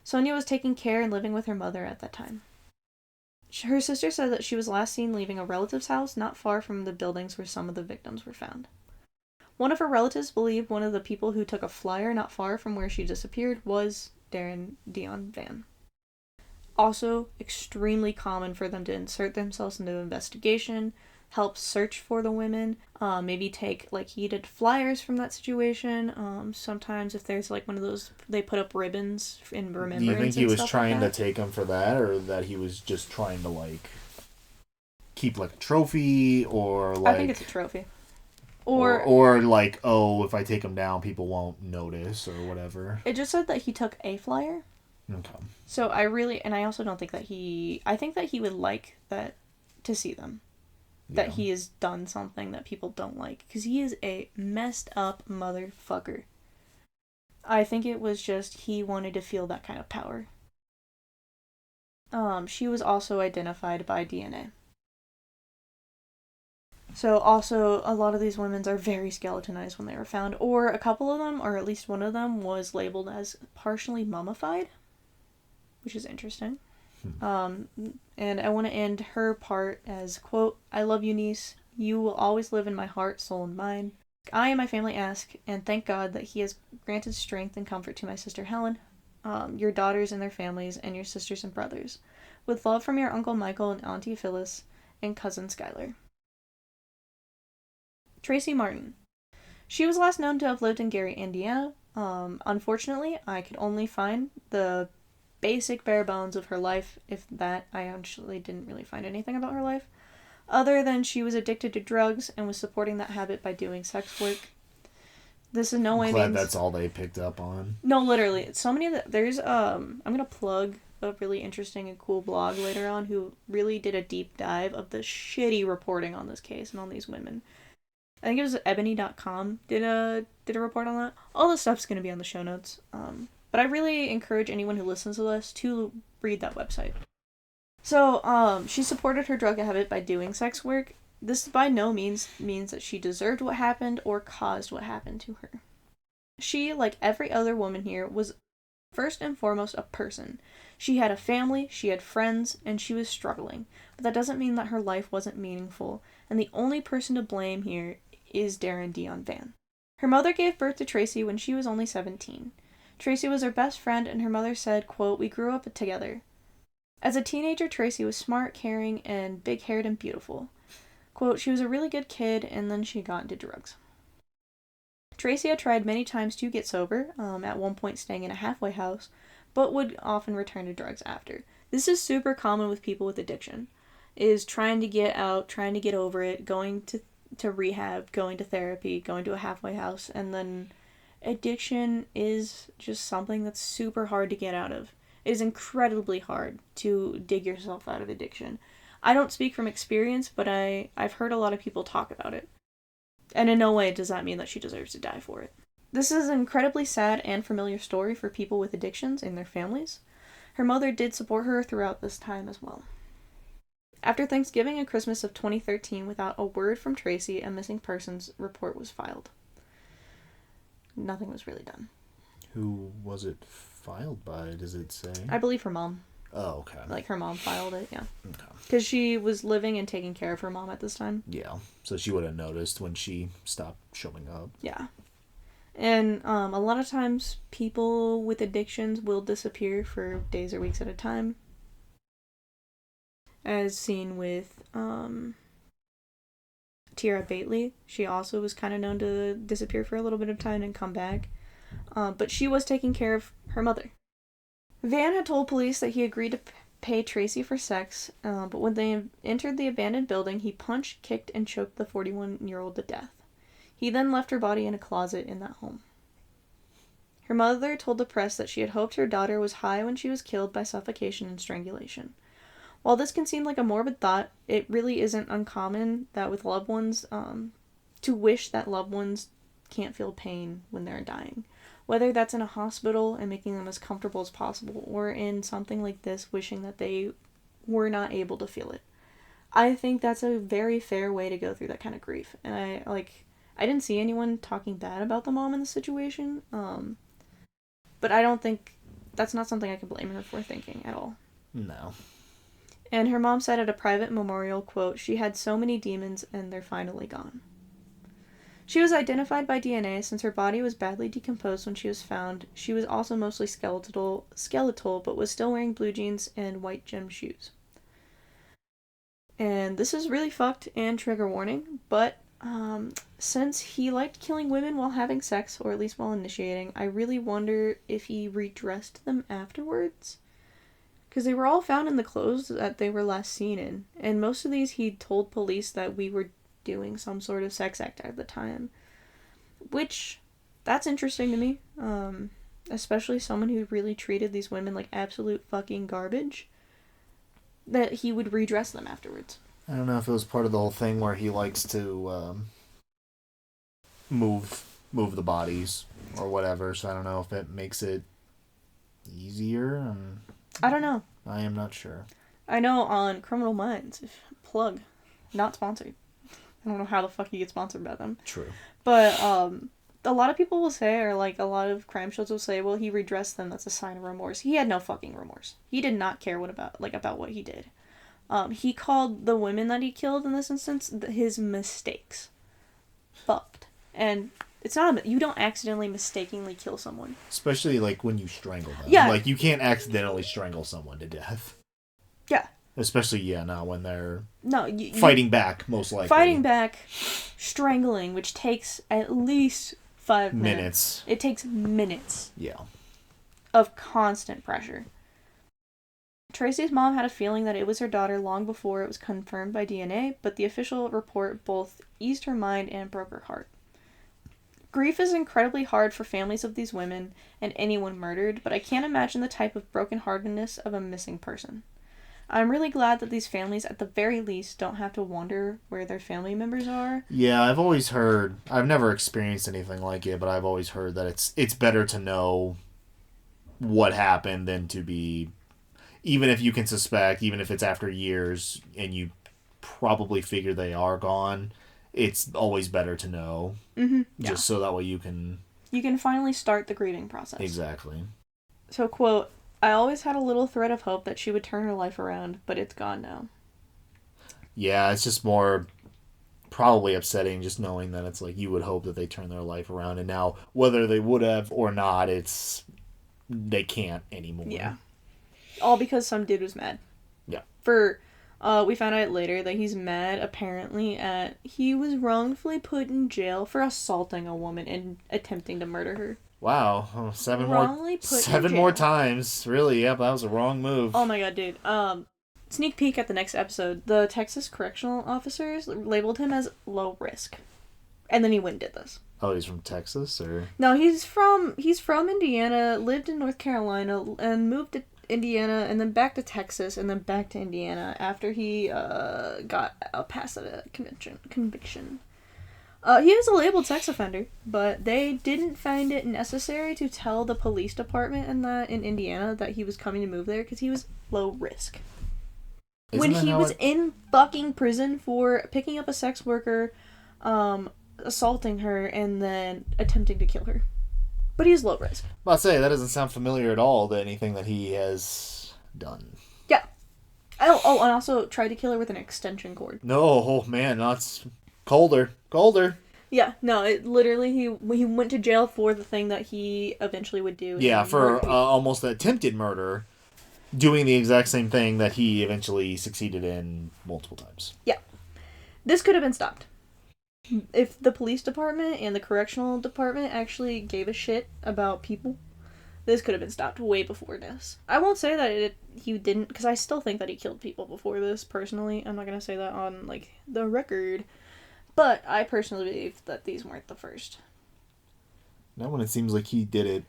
Sonia was taking care and living with her mother at that time. Her sister said that she was last seen leaving a relative's house not far from the buildings where some of the victims were found. One of her relatives believed one of the people who took a flyer not far from where she disappeared was Darren Deon Vann. Also, extremely common for them to insert themselves into an investigation, help search for the women, maybe take, like he did, flyers from that situation. Sometimes if there's, like, one of those, they put up ribbons in remembrance. Do you think he was trying to take them for that, or that he was just trying to, like, keep, like, a trophy, or, like... I think it's a trophy. Or like, oh, if I take them down, people won't notice, or whatever. It just said that he took a flyer. Okay. So I also don't think that I think that he would like that, to see them. That he has done something that people don't like. Because he is a messed up motherfucker. I think it was just he wanted to feel that kind of power. She was also identified by DNA. So also, a lot of these women are very skeletonized when they were found. Or a couple of them, or at least one of them, was labeled as partially mummified. Which is interesting. And I want to end her part as, quote, I love you, niece. You will always live in my heart, soul, and mind. I and my family ask, and thank God that he has granted strength and comfort to my sister Helen, your daughters and their families, and your sisters and brothers. With love from your Uncle Michael and Auntie Phyllis and cousin Skylar. Tracy Martin. She was last known to have lived in Gary, Indiana. Unfortunately, I could only find the basic bare bones of her life, if that. I actually didn't really find anything about her life, other than she was addicted to drugs and was supporting that habit by doing sex work. This is no way glad that's all they picked up on. No, literally. So many of the... There's, I'm gonna plug a really interesting and cool blog later on who really did a deep dive of the shitty reporting on this case and on these women. I think it was ebony.com did a report on that. All this stuff's gonna be on the show notes. But I really encourage anyone who listens to this to read that website. So, she supported her drug habit by doing sex work. This by no means that she deserved what happened or caused what happened to her. She, like every other woman here, was first and foremost a person. She had a family, she had friends, and she was struggling. But that doesn't mean that her life wasn't meaningful, and the only person to blame here is Darren Deon Vann. Her mother gave birth to Tracy when she was only 17. Tracy was her best friend, and her mother said, quote, we grew up together. As a teenager, Tracy was smart, caring, and big-haired and beautiful. Quote, she was a really good kid, and then she got into drugs. Tracy had tried many times to get sober, at one point staying in a halfway house, but would often return to drugs after. This is super common with people with addiction, is trying to get out, trying to get over it, going to rehab, going to therapy, going to a halfway house, and then... Addiction is just something that's super hard to get out of. It is incredibly hard to dig yourself out of addiction. I don't speak from experience, but I've heard a lot of people talk about it. And in no way does that mean that she deserves to die for it. This is an incredibly sad and familiar story for people with addictions and their families. Her mother did support her throughout this time as well. After Thanksgiving and Christmas of 2013, without a word from Tracy, a missing persons report was filed. Nothing was really done. Who was it filed by? Does it say? I believe her mom. Oh, okay. Like, her mom filed it, yeah. Okay. Because she was living and taking care of her mom at this time. Yeah. So she would have noticed when she stopped showing up. Yeah. And a lot of times, people with addictions will disappear for days or weeks at a time. As seen with Tierra Bately. She also was kind of known to disappear for a little bit of time and come back. But she was taking care of her mother. Vann had told police that he agreed to pay Tracy for sex, but when they entered the abandoned building, he punched, kicked, and choked the 41-year-old to death. He then left her body in a closet in that home. Her mother told the press that she had hoped her daughter was high when she was killed by suffocation and strangulation. While this can seem like a morbid thought, it really isn't uncommon that with loved ones, to wish that loved ones can't feel pain when they're dying. Whether that's in a hospital and making them as comfortable as possible, or in something like this, wishing that they were not able to feel it. I think that's a very fair way to go through that kind of grief. And I didn't see anyone talking bad about the mom in the situation, but I don't think that's not something I can blame her for thinking at all. No. And her mom said at a private memorial, quote, "She had so many demons and they're finally gone." She was identified by DNA since her body was badly decomposed when she was found. She was also mostly skeletal, but was still wearing blue jeans and white gym shoes. And this is really fucked and trigger warning, but since he liked killing women while having sex, or at least while initiating, I really wonder if he redressed them afterwards. Because they were all found in the clothes that they were last seen in. And most of these he told police that we were doing some sort of sex act at the time. Which, that's interesting to me. Especially someone who really treated these women like absolute fucking garbage. That he would redress them afterwards. I don't know if it was part of the whole thing where he likes to move the bodies or whatever, so I don't know if it makes it easier. I don't know. I am not sure. I know on Criminal Minds, plug, not sponsored. I don't know how the fuck you get sponsored by them. True. But a lot of people will say, or like a lot of crime shows will say, well, he redressed them, that's a sign of remorse. He had no fucking remorse. He did not care about what he did. He called the women that he killed in this instance his mistakes. Fucked. And it's not you don't accidentally mistakenly kill someone. Especially like when you strangle them. Yeah. Like you can't accidentally strangle someone to death. Yeah. Especially, not when they're fighting back, most likely. Fighting back, strangling, which takes at least 5 minutes. It takes minutes. Yeah. Of constant pressure. Tracy's mom had a feeling that it was her daughter long before it was confirmed by DNA, but the official report both eased her mind and broke her heart. Grief is incredibly hard for families of these women and anyone murdered, but I can't imagine the type of brokenheartedness of a missing person. I'm really glad that these families, at the very least, don't have to wonder where their family members are. Yeah, I've always heard, I've never experienced anything like it, but I've always heard that it's better to know what happened than to be, even if you can suspect, even if it's after years and you probably figure they are gone, it's always better to know. Mm-hmm. Just so that way you can finally start the grieving process. Exactly. So, quote, "I always had a little thread of hope that she would turn her life around, but it's gone now." Yeah, it's just more probably upsetting just knowing that it's like you would hope that they turn their life around, and now whether they would have or not, they can't anymore. Yeah. All because some dude was mad. Yeah. We found out later that he's mad, apparently, he was wrongfully put in jail for assaulting a woman and attempting to murder her. Wow. Oh, seven more times. Really, yep, that was a wrong move. Oh my god, dude. Sneak peek at the next episode. The Texas correctional officers labeled him as low risk. And then he went and did this. Oh, he's from Texas, or? No, he's from Indiana, lived in North Carolina, and moved to Indiana, and then back to Texas, and then back to Indiana after he got past a conviction. He was a labeled sex offender, but they didn't find it necessary to tell the police department in Indiana that he was coming to move there because he was low risk. When he was in fucking prison for picking up a sex worker, assaulting her, and then attempting to kill her. But he's low risk. I'll say, that doesn't sound familiar at all to anything that he has done. Yeah. Oh, and also tried to kill her with an extension cord. No, oh man, that's colder. Yeah, no, it literally, he went to jail for the thing that he eventually would do. Yeah, for almost attempted murder, doing the exact same thing that he eventually succeeded in multiple times. Yeah. This could have been stopped. If the police department and the correctional department actually gave a shit about people, this could have been stopped way before this. I won't say that he didn't, because I still think that he killed people before this, personally. I'm not going to say that on, the record. But I personally believe that these weren't the first. Not when it seems like he did it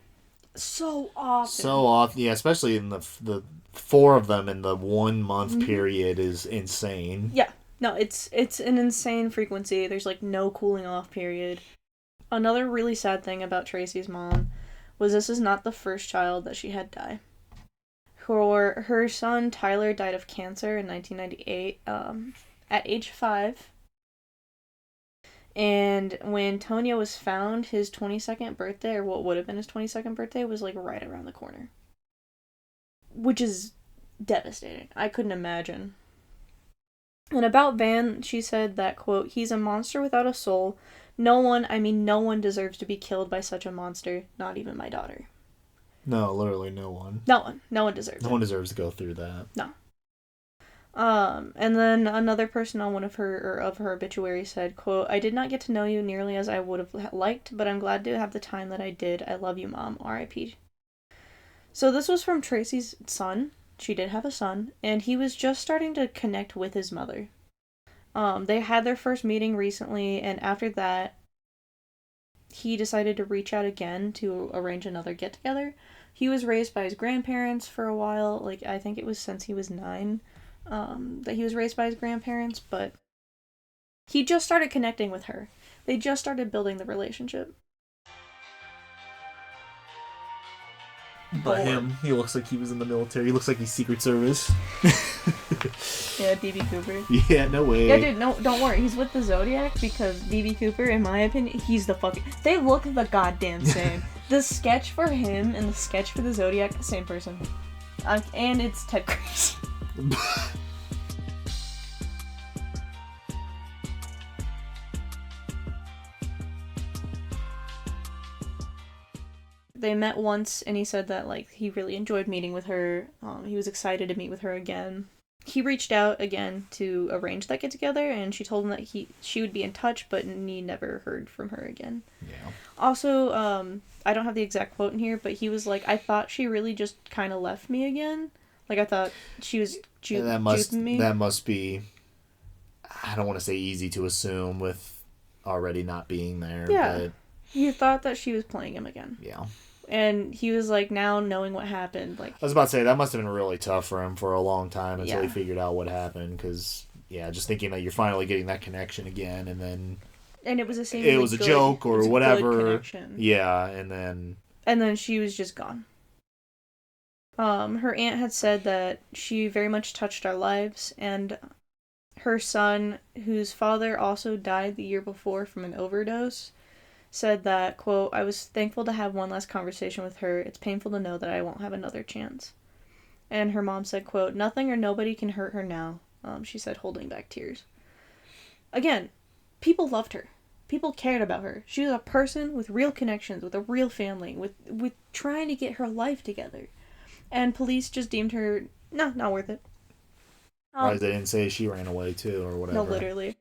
so often. Yeah, especially in the 4 of them in the 1 month period is insane. Yeah. No, it's an insane frequency. There's like no cooling off period. Another really sad thing about Tracy's mom was this is not the first child that she had die. Her son Tyler died of cancer in 1998 at age 5. And when Tonya was found, his 22nd birthday, or what would have been his 22nd birthday, was like right around the corner. Which is devastating. I couldn't imagine. And about Vann, she said that, quote, he's a monster without a soul. No one deserves to be killed by such a monster, not even my daughter. No, literally no one. No one deserves it. No one deserves to go through that. No. And then another person on one of her obituaries said, quote, I did not get to know you nearly as I would have liked, but I'm glad to have the time that I did. I love you, Mom. R.I.P. So this was from Tracy's son. She did have a son, and he was just starting to connect with his mother. They had their first meeting recently, and after that, he decided to reach out again to arrange another get-together. He was raised by his grandparents for a while, like, I think it was since he was 9, that he was raised by his grandparents, but he just started connecting with her. They just started building the relationship. But him, he looks like he was in the military. He looks like he's Secret Service. Yeah, D.B. Cooper. Yeah, no way. Yeah, dude, no, don't worry. He's with the Zodiac because D.B. Cooper, in my opinion, he's the fucking... They look the goddamn same. The sketch for him and the sketch for the Zodiac, same person. And it's Ted Cruz. They met once, and he said that, like, he really enjoyed meeting with her. He was excited to meet with her again. He reached out again to arrange that get-together, and she told him that she would be in touch, but he never heard from her again. Yeah. Also, I don't have the exact quote in here, but he was like, I thought she really just kind of left me again. Like, I thought she was duping me. That must be, I don't want to say easy to assume with already not being there. Yeah. But he thought that she was playing him again. Yeah. And he was like, now knowing what happened, like... I was about to say, that must have been really tough for him for a long time until he Yeah. figured out what happened, because, yeah, just thinking that you're finally getting that connection again, and then... And it was the same... It was a joke or whatever. Yeah, and then she was just gone. Her aunt had said that she very much touched our lives, and her son, whose father also died the year before from an overdose, said that, quote, I was thankful to have one last conversation with her. It's painful to know that I won't have another chance. And her mom said, quote, nothing or nobody can hurt her now, she said, holding back tears. Again, people loved her. People cared about her. She was a person with real connections, with a real family, with trying to get her life together. And police just deemed her, not worth it. they didn't say she ran away too, or whatever. No, literally.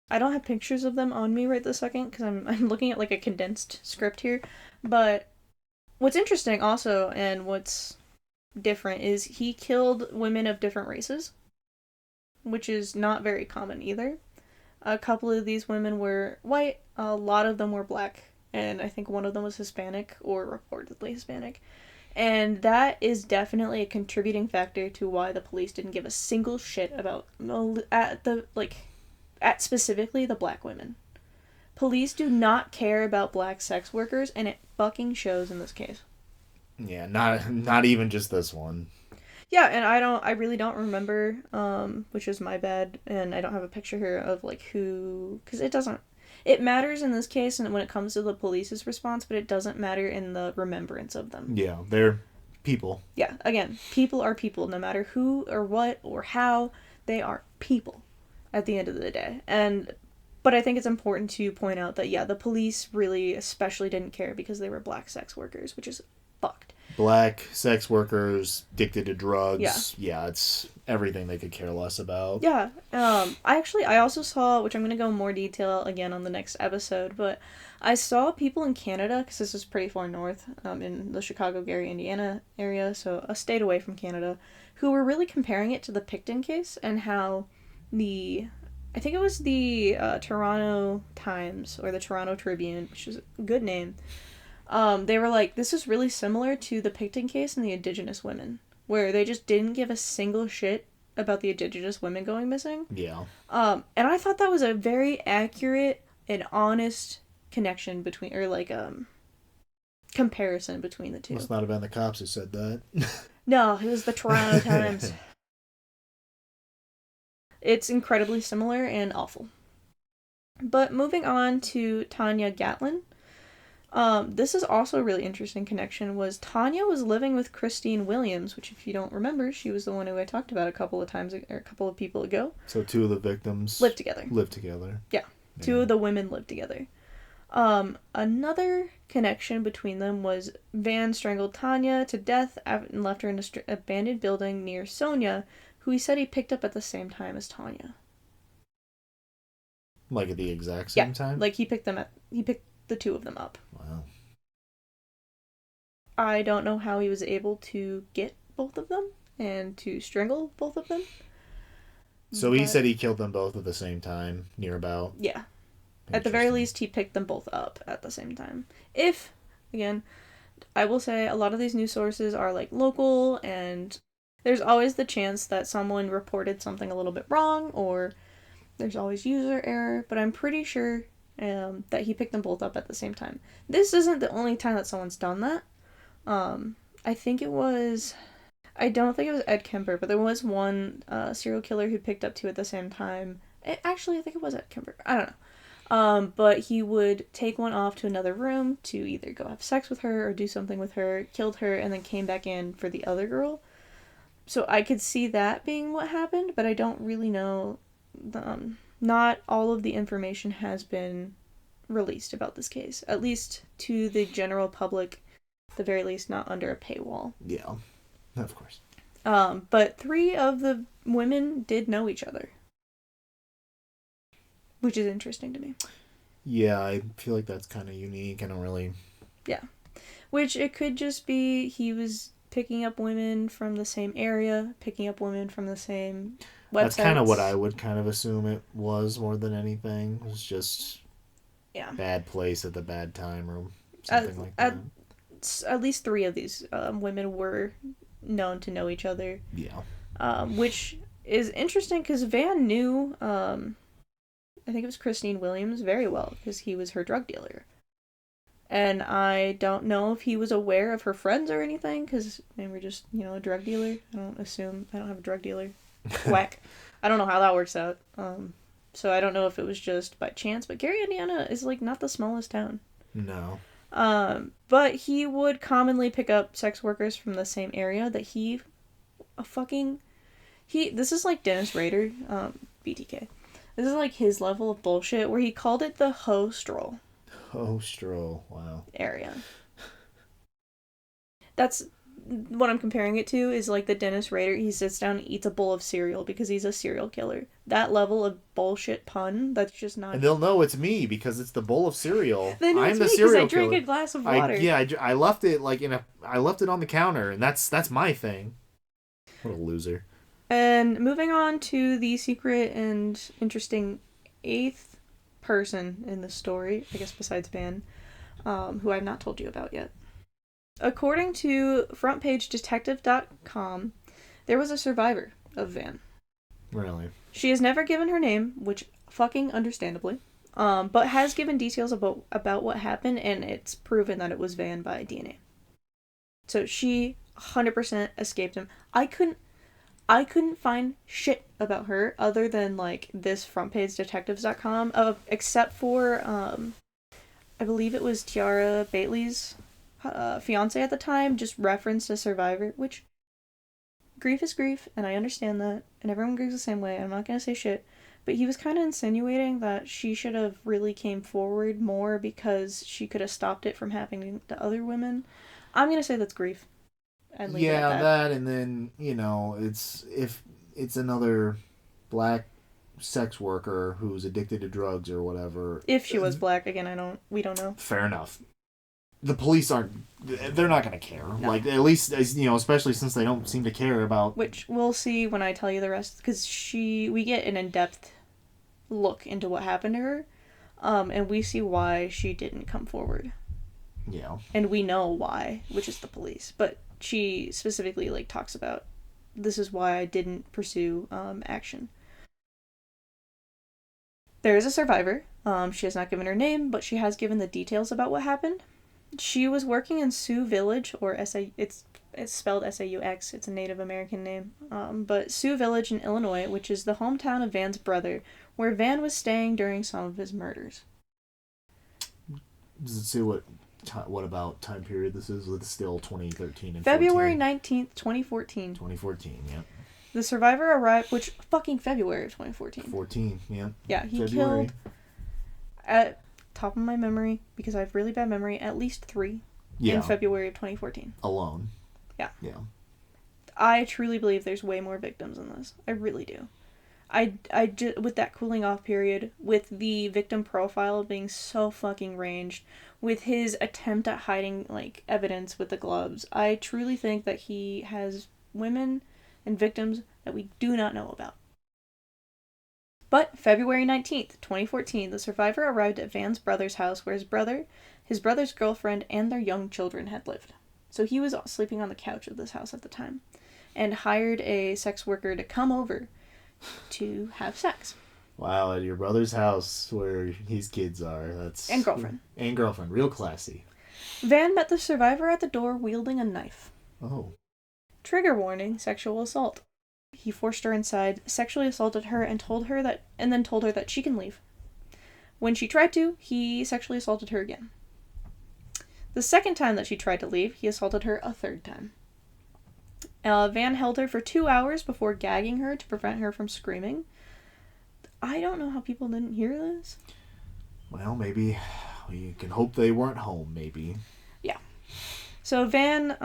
I don't have pictures of them on me right this second, because I'm looking at, like, a condensed script here. But what's interesting also, and what's different, is he killed women of different races, which is not very common either. A couple of these women were white, a lot of them were black, and I think one of them was Hispanic, or reportedly Hispanic. And that is definitely a contributing factor to why the police didn't give a single shit about, at specifically the black women. Police do not care about black sex workers, and it fucking shows in this case. Yeah, not even just this one. Yeah, and I really don't remember, which is my bad, and I don't have a picture here of, like, who, because it matters in this case and when it comes to the police's response, but it doesn't matter in the remembrance of them. Yeah, they're people. Yeah, again, people are people, no matter who or what or how, they are people at the end of the day. But I think it's important to point out that, yeah, the police really especially didn't care because they were black sex workers, which is fucked. Black sex workers, addicted to drugs. Yeah, it's everything they could care less about. Yeah. I also saw, which I'm going to go in more detail again on the next episode, but I saw people in Canada, because this is pretty far north, in the Chicago, Gary, Indiana area, so a state away from Canada, who were really comparing it to the Picton case and how I think it was the Toronto Times or the Toronto Tribune, which is a good name. They were like, this is really similar to the Picton case and the Indigenous women. where they just didn't give a single shit about the indigenous women going missing. Yeah. And I thought that was a very accurate and honest connection between, or like, comparison between the two. Must not have been the cops who said that. No, it was the Toronto Times. It's incredibly similar and awful. But moving on to Tanya Gatlin. This is also a really interesting connection, was Tanya was living with Christine Williams, which if you don't remember, she was the one who I talked about a couple of people ago. So two of the victims lived together. Yeah. Two of the women lived together. Another connection between them was Vann strangled Tanya to death and left her in an abandoned building near Sonia, who he said he picked up at the same time as Tanya. Like at the exact same time? Like he picked the two of them up. Wow. I don't know how he was able to get both of them and to strangle both of them. So he said he killed them both at the same time, near about. Yeah. At the very least, he picked them both up at the same time. If, again, I will say a lot of these news sources are like local, and there's always the chance that someone reported something a little bit wrong, or there's always user error, but I'm pretty sure that he picked them both up at the same time. This isn't the only time that someone's done that. I don't think it was Ed Kemper, but there was one serial killer who picked up two at the same time. I think it was Ed Kemper. I don't know. But he would take one off to another room to either go have sex with her or do something with her, killed her, and then came back in for the other girl. So I could see that being what happened, but I don't really know. Not all of the information has been released about this case, at least to the general public, at the very least not under a paywall. Yeah, of course. But 3 of the women did know each other, which is interesting to me. Yeah, I feel like that's kind of unique. I don't really... Yeah. Which it could just be he was picking up women from the same area, picking up women from the same websites. That's kind of what I would kind of assume it was more than anything. It was just bad place at the bad time or something like that. At least 3 of these women were known to know each other. Yeah. Which is interesting because Vann knew... I think it was Christine Williams very well because he was her drug dealer. And I don't know if he was aware of her friends or anything because they were just, a drug dealer. I don't have a drug dealer. Whack. I don't know how that works out. So I don't know if it was just by chance, but Gary, Indiana is like not the smallest town. No. But he would commonly pick up sex workers from the same area that this is like Dennis Rader, BTK. This is like his level of bullshit where he called it the hoe stroll. Hoe stroll, wow. Area. That's what I'm comparing it to is like the Dennis Rader, he sits down and eats a bowl of cereal because he's a serial killer. That level of bullshit pun, that's just not... And they'll know it's me because it's the bowl of cereal. They know I'm it's the me serial because I drank killer. a glass of water. I left it I left it on the counter and that's my thing. What a loser. And moving on to the secret and interesting 8th person in the story, I guess besides Vann, who I've not told you about yet. According to frontpagedetective.com, there was a survivor of Vann. Really? She has never given her name, which fucking understandably, but has given details about what happened, and it's proven that it was Vann by DNA. So she 100% escaped him. I couldn't find shit about her other than, like, this frontpagedetectives.com, except for, I believe it was Tiara Batley's fiance at the time, just referenced a survivor, which, grief is grief, and I understand that, and everyone grieves the same way, I'm not gonna say shit, but he was kind of insinuating that she should have really came forward more because she could have stopped it from happening to other women. I'm gonna say that's grief. Yeah, that, and then, if it's another black sex worker who's addicted to drugs or whatever. If she was black, again, we don't know. Fair enough. The police they're not going to care. No. Like, at least, especially since they don't seem to care about... Which we'll see when I tell you the rest, because we get an in-depth look into what happened to her, and we see why she didn't come forward. Yeah. And we know why, which is the police, but... she specifically, like, talks about, this is why I didn't pursue action. There is a survivor. She has not given her name, but she has given the details about what happened. She was working in Sioux Village, or it's spelled S-A-U-X. It's a Native American name. But Sioux Village in Illinois, which is the hometown of Vann's brother, where Vann was staying during some of his murders. Does it say what about time period this is? It's still 2013 and February 14. 19th, 2014. 2014, yeah. The survivor arrived, which fucking February of 2014. 14, yeah. Yeah, he February. killed, at top of my memory, because I have really bad memory, at least 3 in February of 2014. Alone. Yeah. Yeah. I truly believe there's way more victims in this. I really do. I just, with that cooling off period, with the victim profile being so fucking ranged, with his attempt at hiding, like, evidence with the gloves, I truly think that he has women and victims that we do not know about. But February 19th, 2014, the survivor arrived at Vann's brother's house where his brother's girlfriend, and their young children had lived. So he was sleeping on the couch of this house at the time, and hired a sex worker to come over to have sex. Wow, at your brother's house where his kids are. And girlfriend. And girlfriend. Real classy. Vann met the survivor at the door wielding a knife. Oh. Trigger warning, sexual assault. He forced her inside, sexually assaulted her, and told her that she can leave. When she tried to, he sexually assaulted her again. The second time that she tried to leave, he assaulted her a third time. Vann held her for 2 hours before gagging her to prevent her from screaming. I don't know how people didn't hear this. Well, maybe we can hope they weren't home, maybe. Yeah. So Vann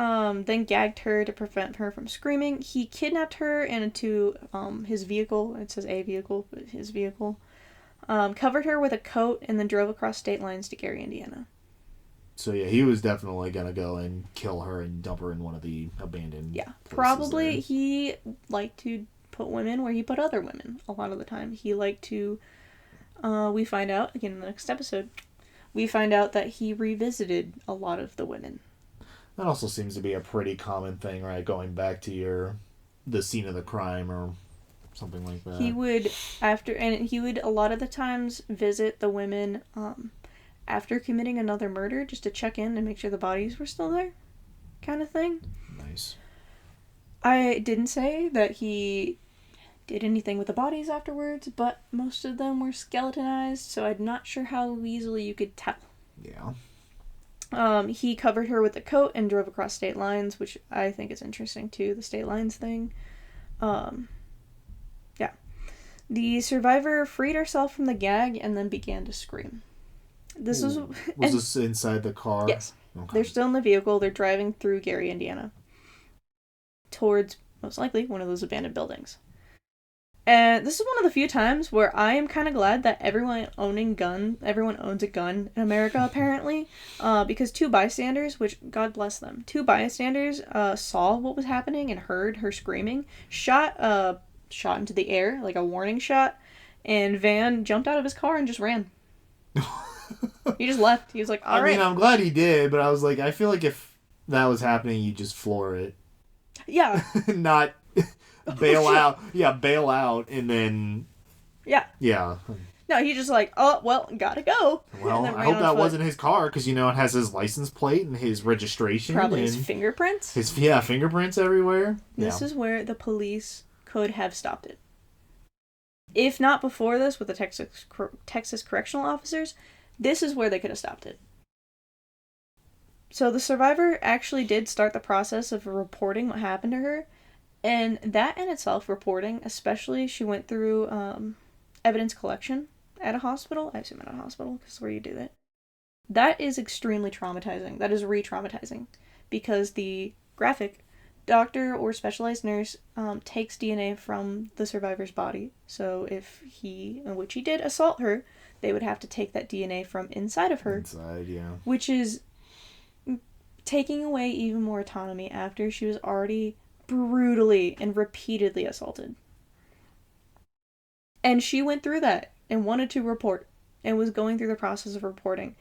then gagged her to prevent her from screaming. He kidnapped her into his vehicle. It says a vehicle, but his vehicle. Covered her with a coat and then drove across state lines to Gary, Indiana. So yeah, he was definitely gonna go and kill her and dump her in one of the abandoned places probably there. He liked to put women where he put other women a lot of the time. He liked to, we find out, again in the next episode, we find out that he revisited a lot of the women. That also seems to be a pretty common thing, right? Going back to the scene of the crime or something like that. He would, a lot of the times visit the women after committing another murder just to check in and make sure the bodies were still there, kind of thing. Nice. I didn't say that he did anything with the bodies afterwards, but most of them were skeletonized, so I'm not sure how easily you could tell. Yeah. He covered her with a coat and drove across state lines, which I think is interesting too, the state lines thing. Yeah. The survivor freed herself from the gag and then began to scream. This was this inside the car? Yes. Okay. They're still in the vehicle. They're driving through Gary, Indiana, towards, most likely, one of those abandoned buildings. And this is one of the few times where I am kind of glad that everyone owns a gun in America, apparently, because 2 bystanders, which, God bless them, 2 bystanders saw what was happening and heard her screaming, shot into the air, like a warning shot, and Vann jumped out of his car and just ran. He just left. He was like, all right. I mean, I'm glad he did, but I was like, I feel like if that was happening, you just floor it. Yeah. Not bail out. Yeah, bail out and then... Yeah. Yeah. No, he just like, oh, well, gotta go. Well, I hope that wasn't his car, because, it has his license plate and his registration. Probably and his fingerprints. Fingerprints everywhere. This is where the police could have stopped it. If not before this with the Texas correctional officers, this is where they could have stopped it. So the survivor actually did start the process of reporting what happened to her, and that in itself, reporting, especially, she went through evidence collection at a hospital. I assume at a hospital, because that's where you do that. That is extremely traumatizing. That is re-traumatizing, because the graphic doctor or specialized nurse takes DNA from the survivor's body. So if which he did, assault her, they would have to take that DNA from inside of her. Inside, yeah. Which is taking away even more autonomy after she was already brutally and repeatedly assaulted. And she went through that and wanted to report and was going through the process of reporting.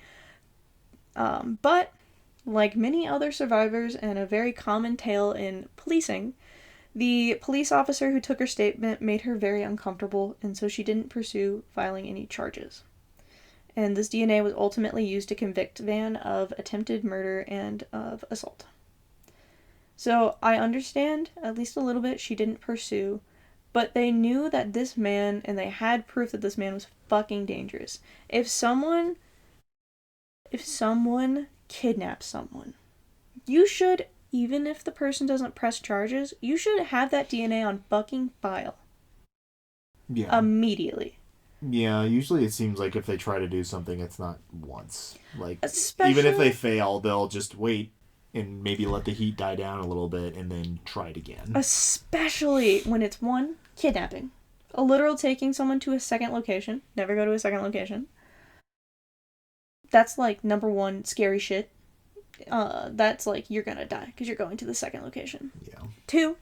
But like many other survivors and a very common tale in policing, the police officer who took her statement made her very uncomfortable, and so she didn't pursue filing any charges. And this DNA was ultimately used to convict Vann of attempted murder and of assault. So I understand, at least a little bit, she didn't pursue, but they knew that this man, and they had proof that this man was fucking dangerous. If someone kidnaps someone, you should, even if the person doesn't press charges, you should have that DNA on fucking file. Yeah. Immediately. Yeah, usually it seems like if they try to do something, it's not once. Like, Especially, even if they fail, they'll just wait and maybe let the heat die down a little bit and then try it again. Especially when it's one, kidnapping. A literal taking someone to a second location. Never go to a second location. That's like number one scary shit. That's like you're gonna die because you're going to the second location. Yeah. 2,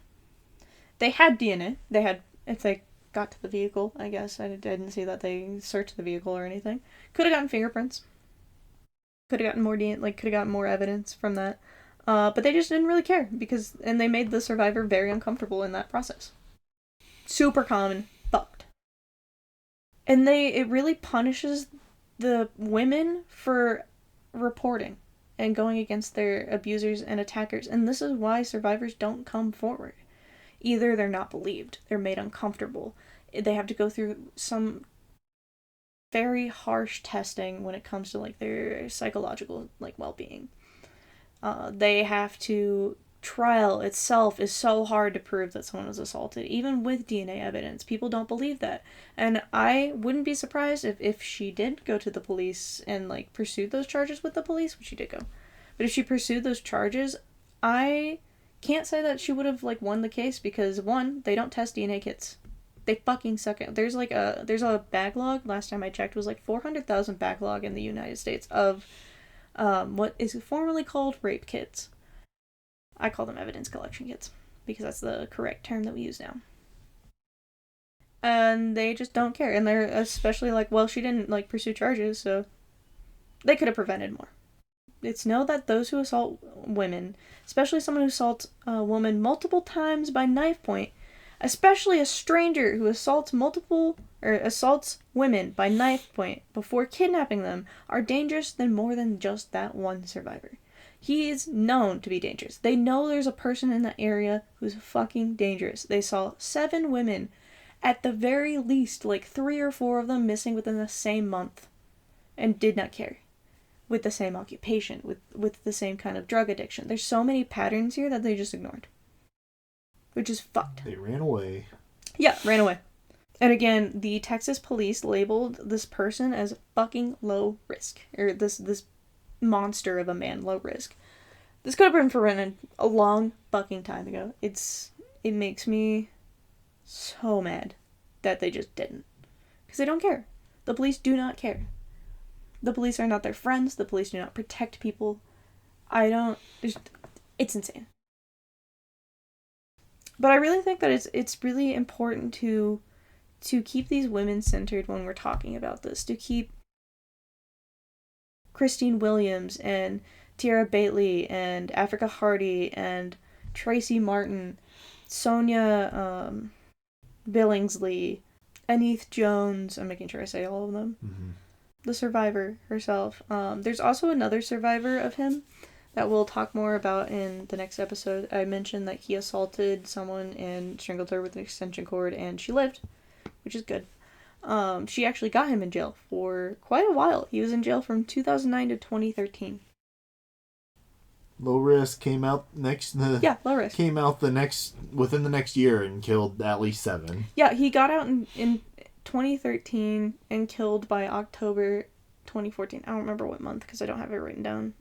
they had DNA. They had, if they got to the vehicle, I guess. I didn't see that they searched the vehicle or anything. Could have gotten fingerprints. Could have gotten more DNA, like could have gotten more evidence from that. But they just didn't really care and they made the survivor very uncomfortable in that process. Super common, fucked. And it really punishes the women for reporting and going against their abusers and attackers. And this is why survivors don't come forward. Either they're not believed, they're made uncomfortable, they have to go through some very harsh testing when it comes to like their psychological like well-being. They have to, trial itself is so hard to prove that someone was assaulted, even with DNA evidence. People don't believe that. And I wouldn't be surprised if she did go to the police and like pursued those charges with the police, which she did go. But if she pursued those charges, I can't say that she would have like won the case because one, they don't test DNA kits. They fucking suck it. There's a backlog, last time I checked was like 400,000 backlog in the United States of what is formerly called rape kits. I call them evidence collection kits because that's the correct term that we use now. And they just don't care, and they're especially like, well, she didn't like pursue charges, so they could have prevented more. It's know that those who assault women, especially someone who assaults a woman multiple times by knife point, especially a stranger who assaults women by knife point before kidnapping them, are dangerous than more than just that one survivor. He is known to be dangerous. They know there's a person in that area who's fucking dangerous. They saw 7 women, at the very least, like 3 or 4 of them missing within the same month, and did not care. With the same occupation, with the same kind of drug addiction. There's so many patterns here that they just ignored. Which is fucked. They ran away. Yeah, ran away. And again, the Texas police labeled this person as fucking low risk. Or this monster of a man, low risk. This could have been prevented a long fucking time ago. It makes me so mad that they just didn't. Because they don't care. The police do not care. The police are not their friends. The police do not protect people. It's insane. But I really think that it's really important to keep these women centered when we're talking about this. To keep Christine Williams and Tierra Bately and Africa Hardy and Tracy Martin, Sonia Billingsley, Aneth Jones. I'm making sure I say all of them. Mm-hmm. The survivor herself. There's also another survivor of him that we'll talk more about in the next episode. I mentioned that he assaulted someone and strangled her with an extension cord, and she lived, which is good. She actually got him in jail for quite a while. He was in jail from 2009 to 2013. Low Risk came out next. Yeah, Low Risk came out within the next year and killed at least 7. Yeah, he got out in 2013 and killed by October 2014. I don't remember what month because I don't have it written down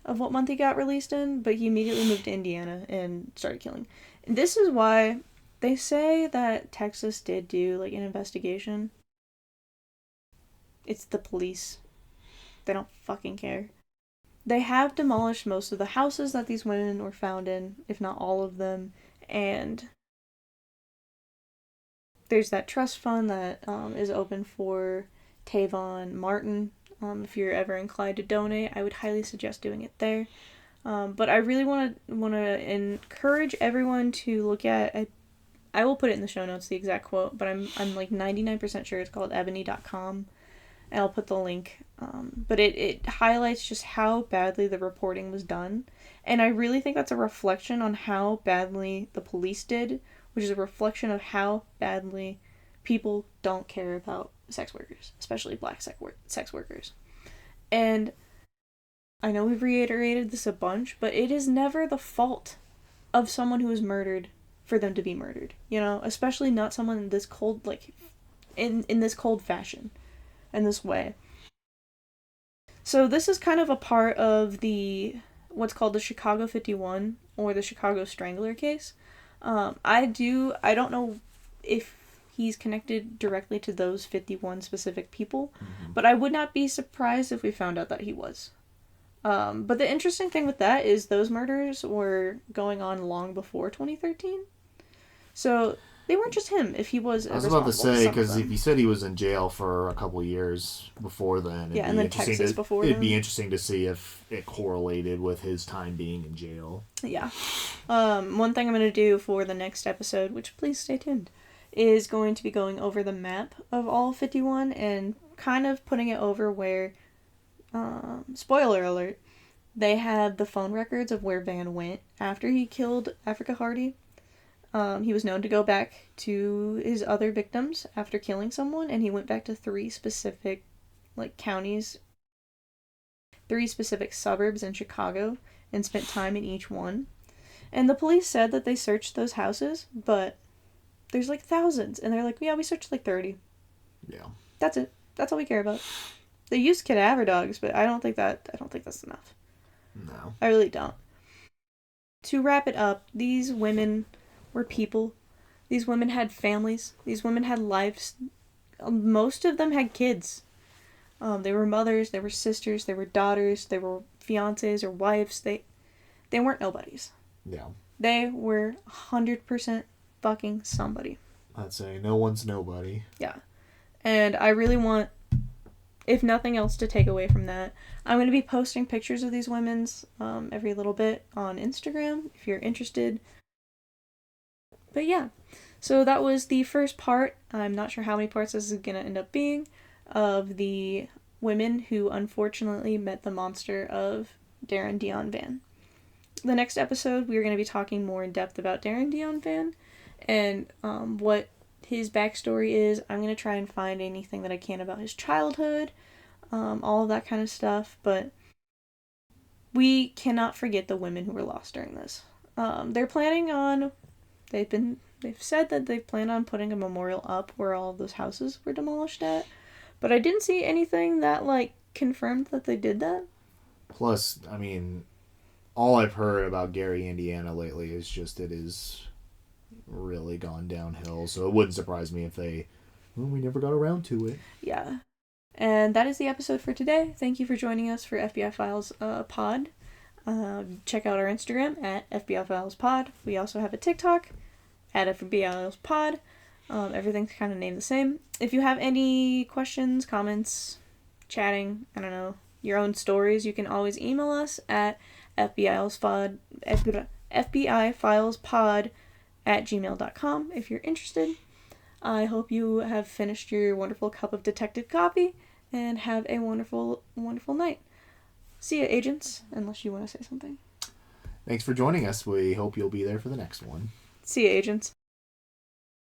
of what month he got released in, but he immediately moved to Indiana and started killing. And this is why they say that Texas did do like an investigation. It's the police. They don't fucking care. They have demolished most of the houses that these women were found in, if not all of them, and there's that trust fund that is open for Tavon Martin. If you're ever inclined to donate, I would highly suggest doing it there. But I really want to encourage everyone to look at. I will put it in the show notes, the exact quote, but I'm like 99% sure it's called ebony.com, and I'll put the link. But it highlights just how badly the reporting was done, and I really think that's a reflection on how badly the police did, which is a reflection of how badly people don't care about sex workers, especially black sex workers. And I know we've reiterated this a bunch, but it is never the fault of someone who is murdered for them to be murdered, you know, especially not someone in this cold, like, in this cold fashion, in this way. So this is kind of a part of what's called the Chicago 51, or the Chicago Strangler case. I don't know if he's connected directly to those 51 specific people, but I would not be surprised if we found out that he was. But the interesting thing with that is those murders were going on long before 2013. So they weren't just him. If he was, I was about to say, because if he said he was in jail for a couple years before then, and then Texas before then, it'd be interesting to see if it correlated with his time being in jail. Yeah. One thing I'm going to do for the next episode, which please stay tuned, is going to be going over the map of all 51 and kind of putting it over where, spoiler alert, they had the phone records of where Vann went after he killed Africa Hardy. He was known to go back to his other victims after killing someone, and he went back to 3 specific, counties, 3 specific suburbs in Chicago, and spent time in each one. And the police said that they searched those houses, but there's, thousands, and they're like, yeah, we searched, 30. Yeah. That's it. That's all we care about. They used cadaver dogs, but I don't think that's enough. No. I really don't. To wrap it up, these women were people. These women had families. These women had lives. Most of them had kids. They were mothers, they were sisters, they were daughters, they were fiancés or wives. They weren't nobodies. Yeah. They were 100% fucking somebody. I'd say no one's nobody. Yeah. And I really want, if nothing else to take away from that, I'm going to be posting pictures of these women's every little bit on Instagram if you're interested. But yeah, so that was the first part. I'm not sure how many parts this is going to end up being, of the women who unfortunately met the monster of Darren Deon Vann. The next episode, we are going to be talking more in depth about Darren Deon Vann and what his backstory is. I'm going to try and find anything that I can about his childhood, all of that kind of stuff, but we cannot forget the women who were lost during this. They've said that they plan on putting a memorial up where all of those houses were demolished at, but I didn't see anything that, confirmed that they did that. Plus, I mean, all I've heard about Gary, Indiana lately is just it is really gone downhill, so it wouldn't surprise me if we never got around to it. Yeah. And that is the episode for today. Thank you for joining us for FBI Files Pod. Check out our Instagram at FBI Files Pod. We also have a TikTok at FBI Files Pod. Everything's kind of named the same. If you have any questions, comments, chatting, I don't know, your own stories, you can always email us at FBIFilespod@gmail.com if you're interested. I hope you have finished your wonderful cup of detective coffee and have a wonderful, wonderful night. See ya, agents, unless you want to say something. Thanks for joining us. We hope you'll be there for the next one. See ya, agents.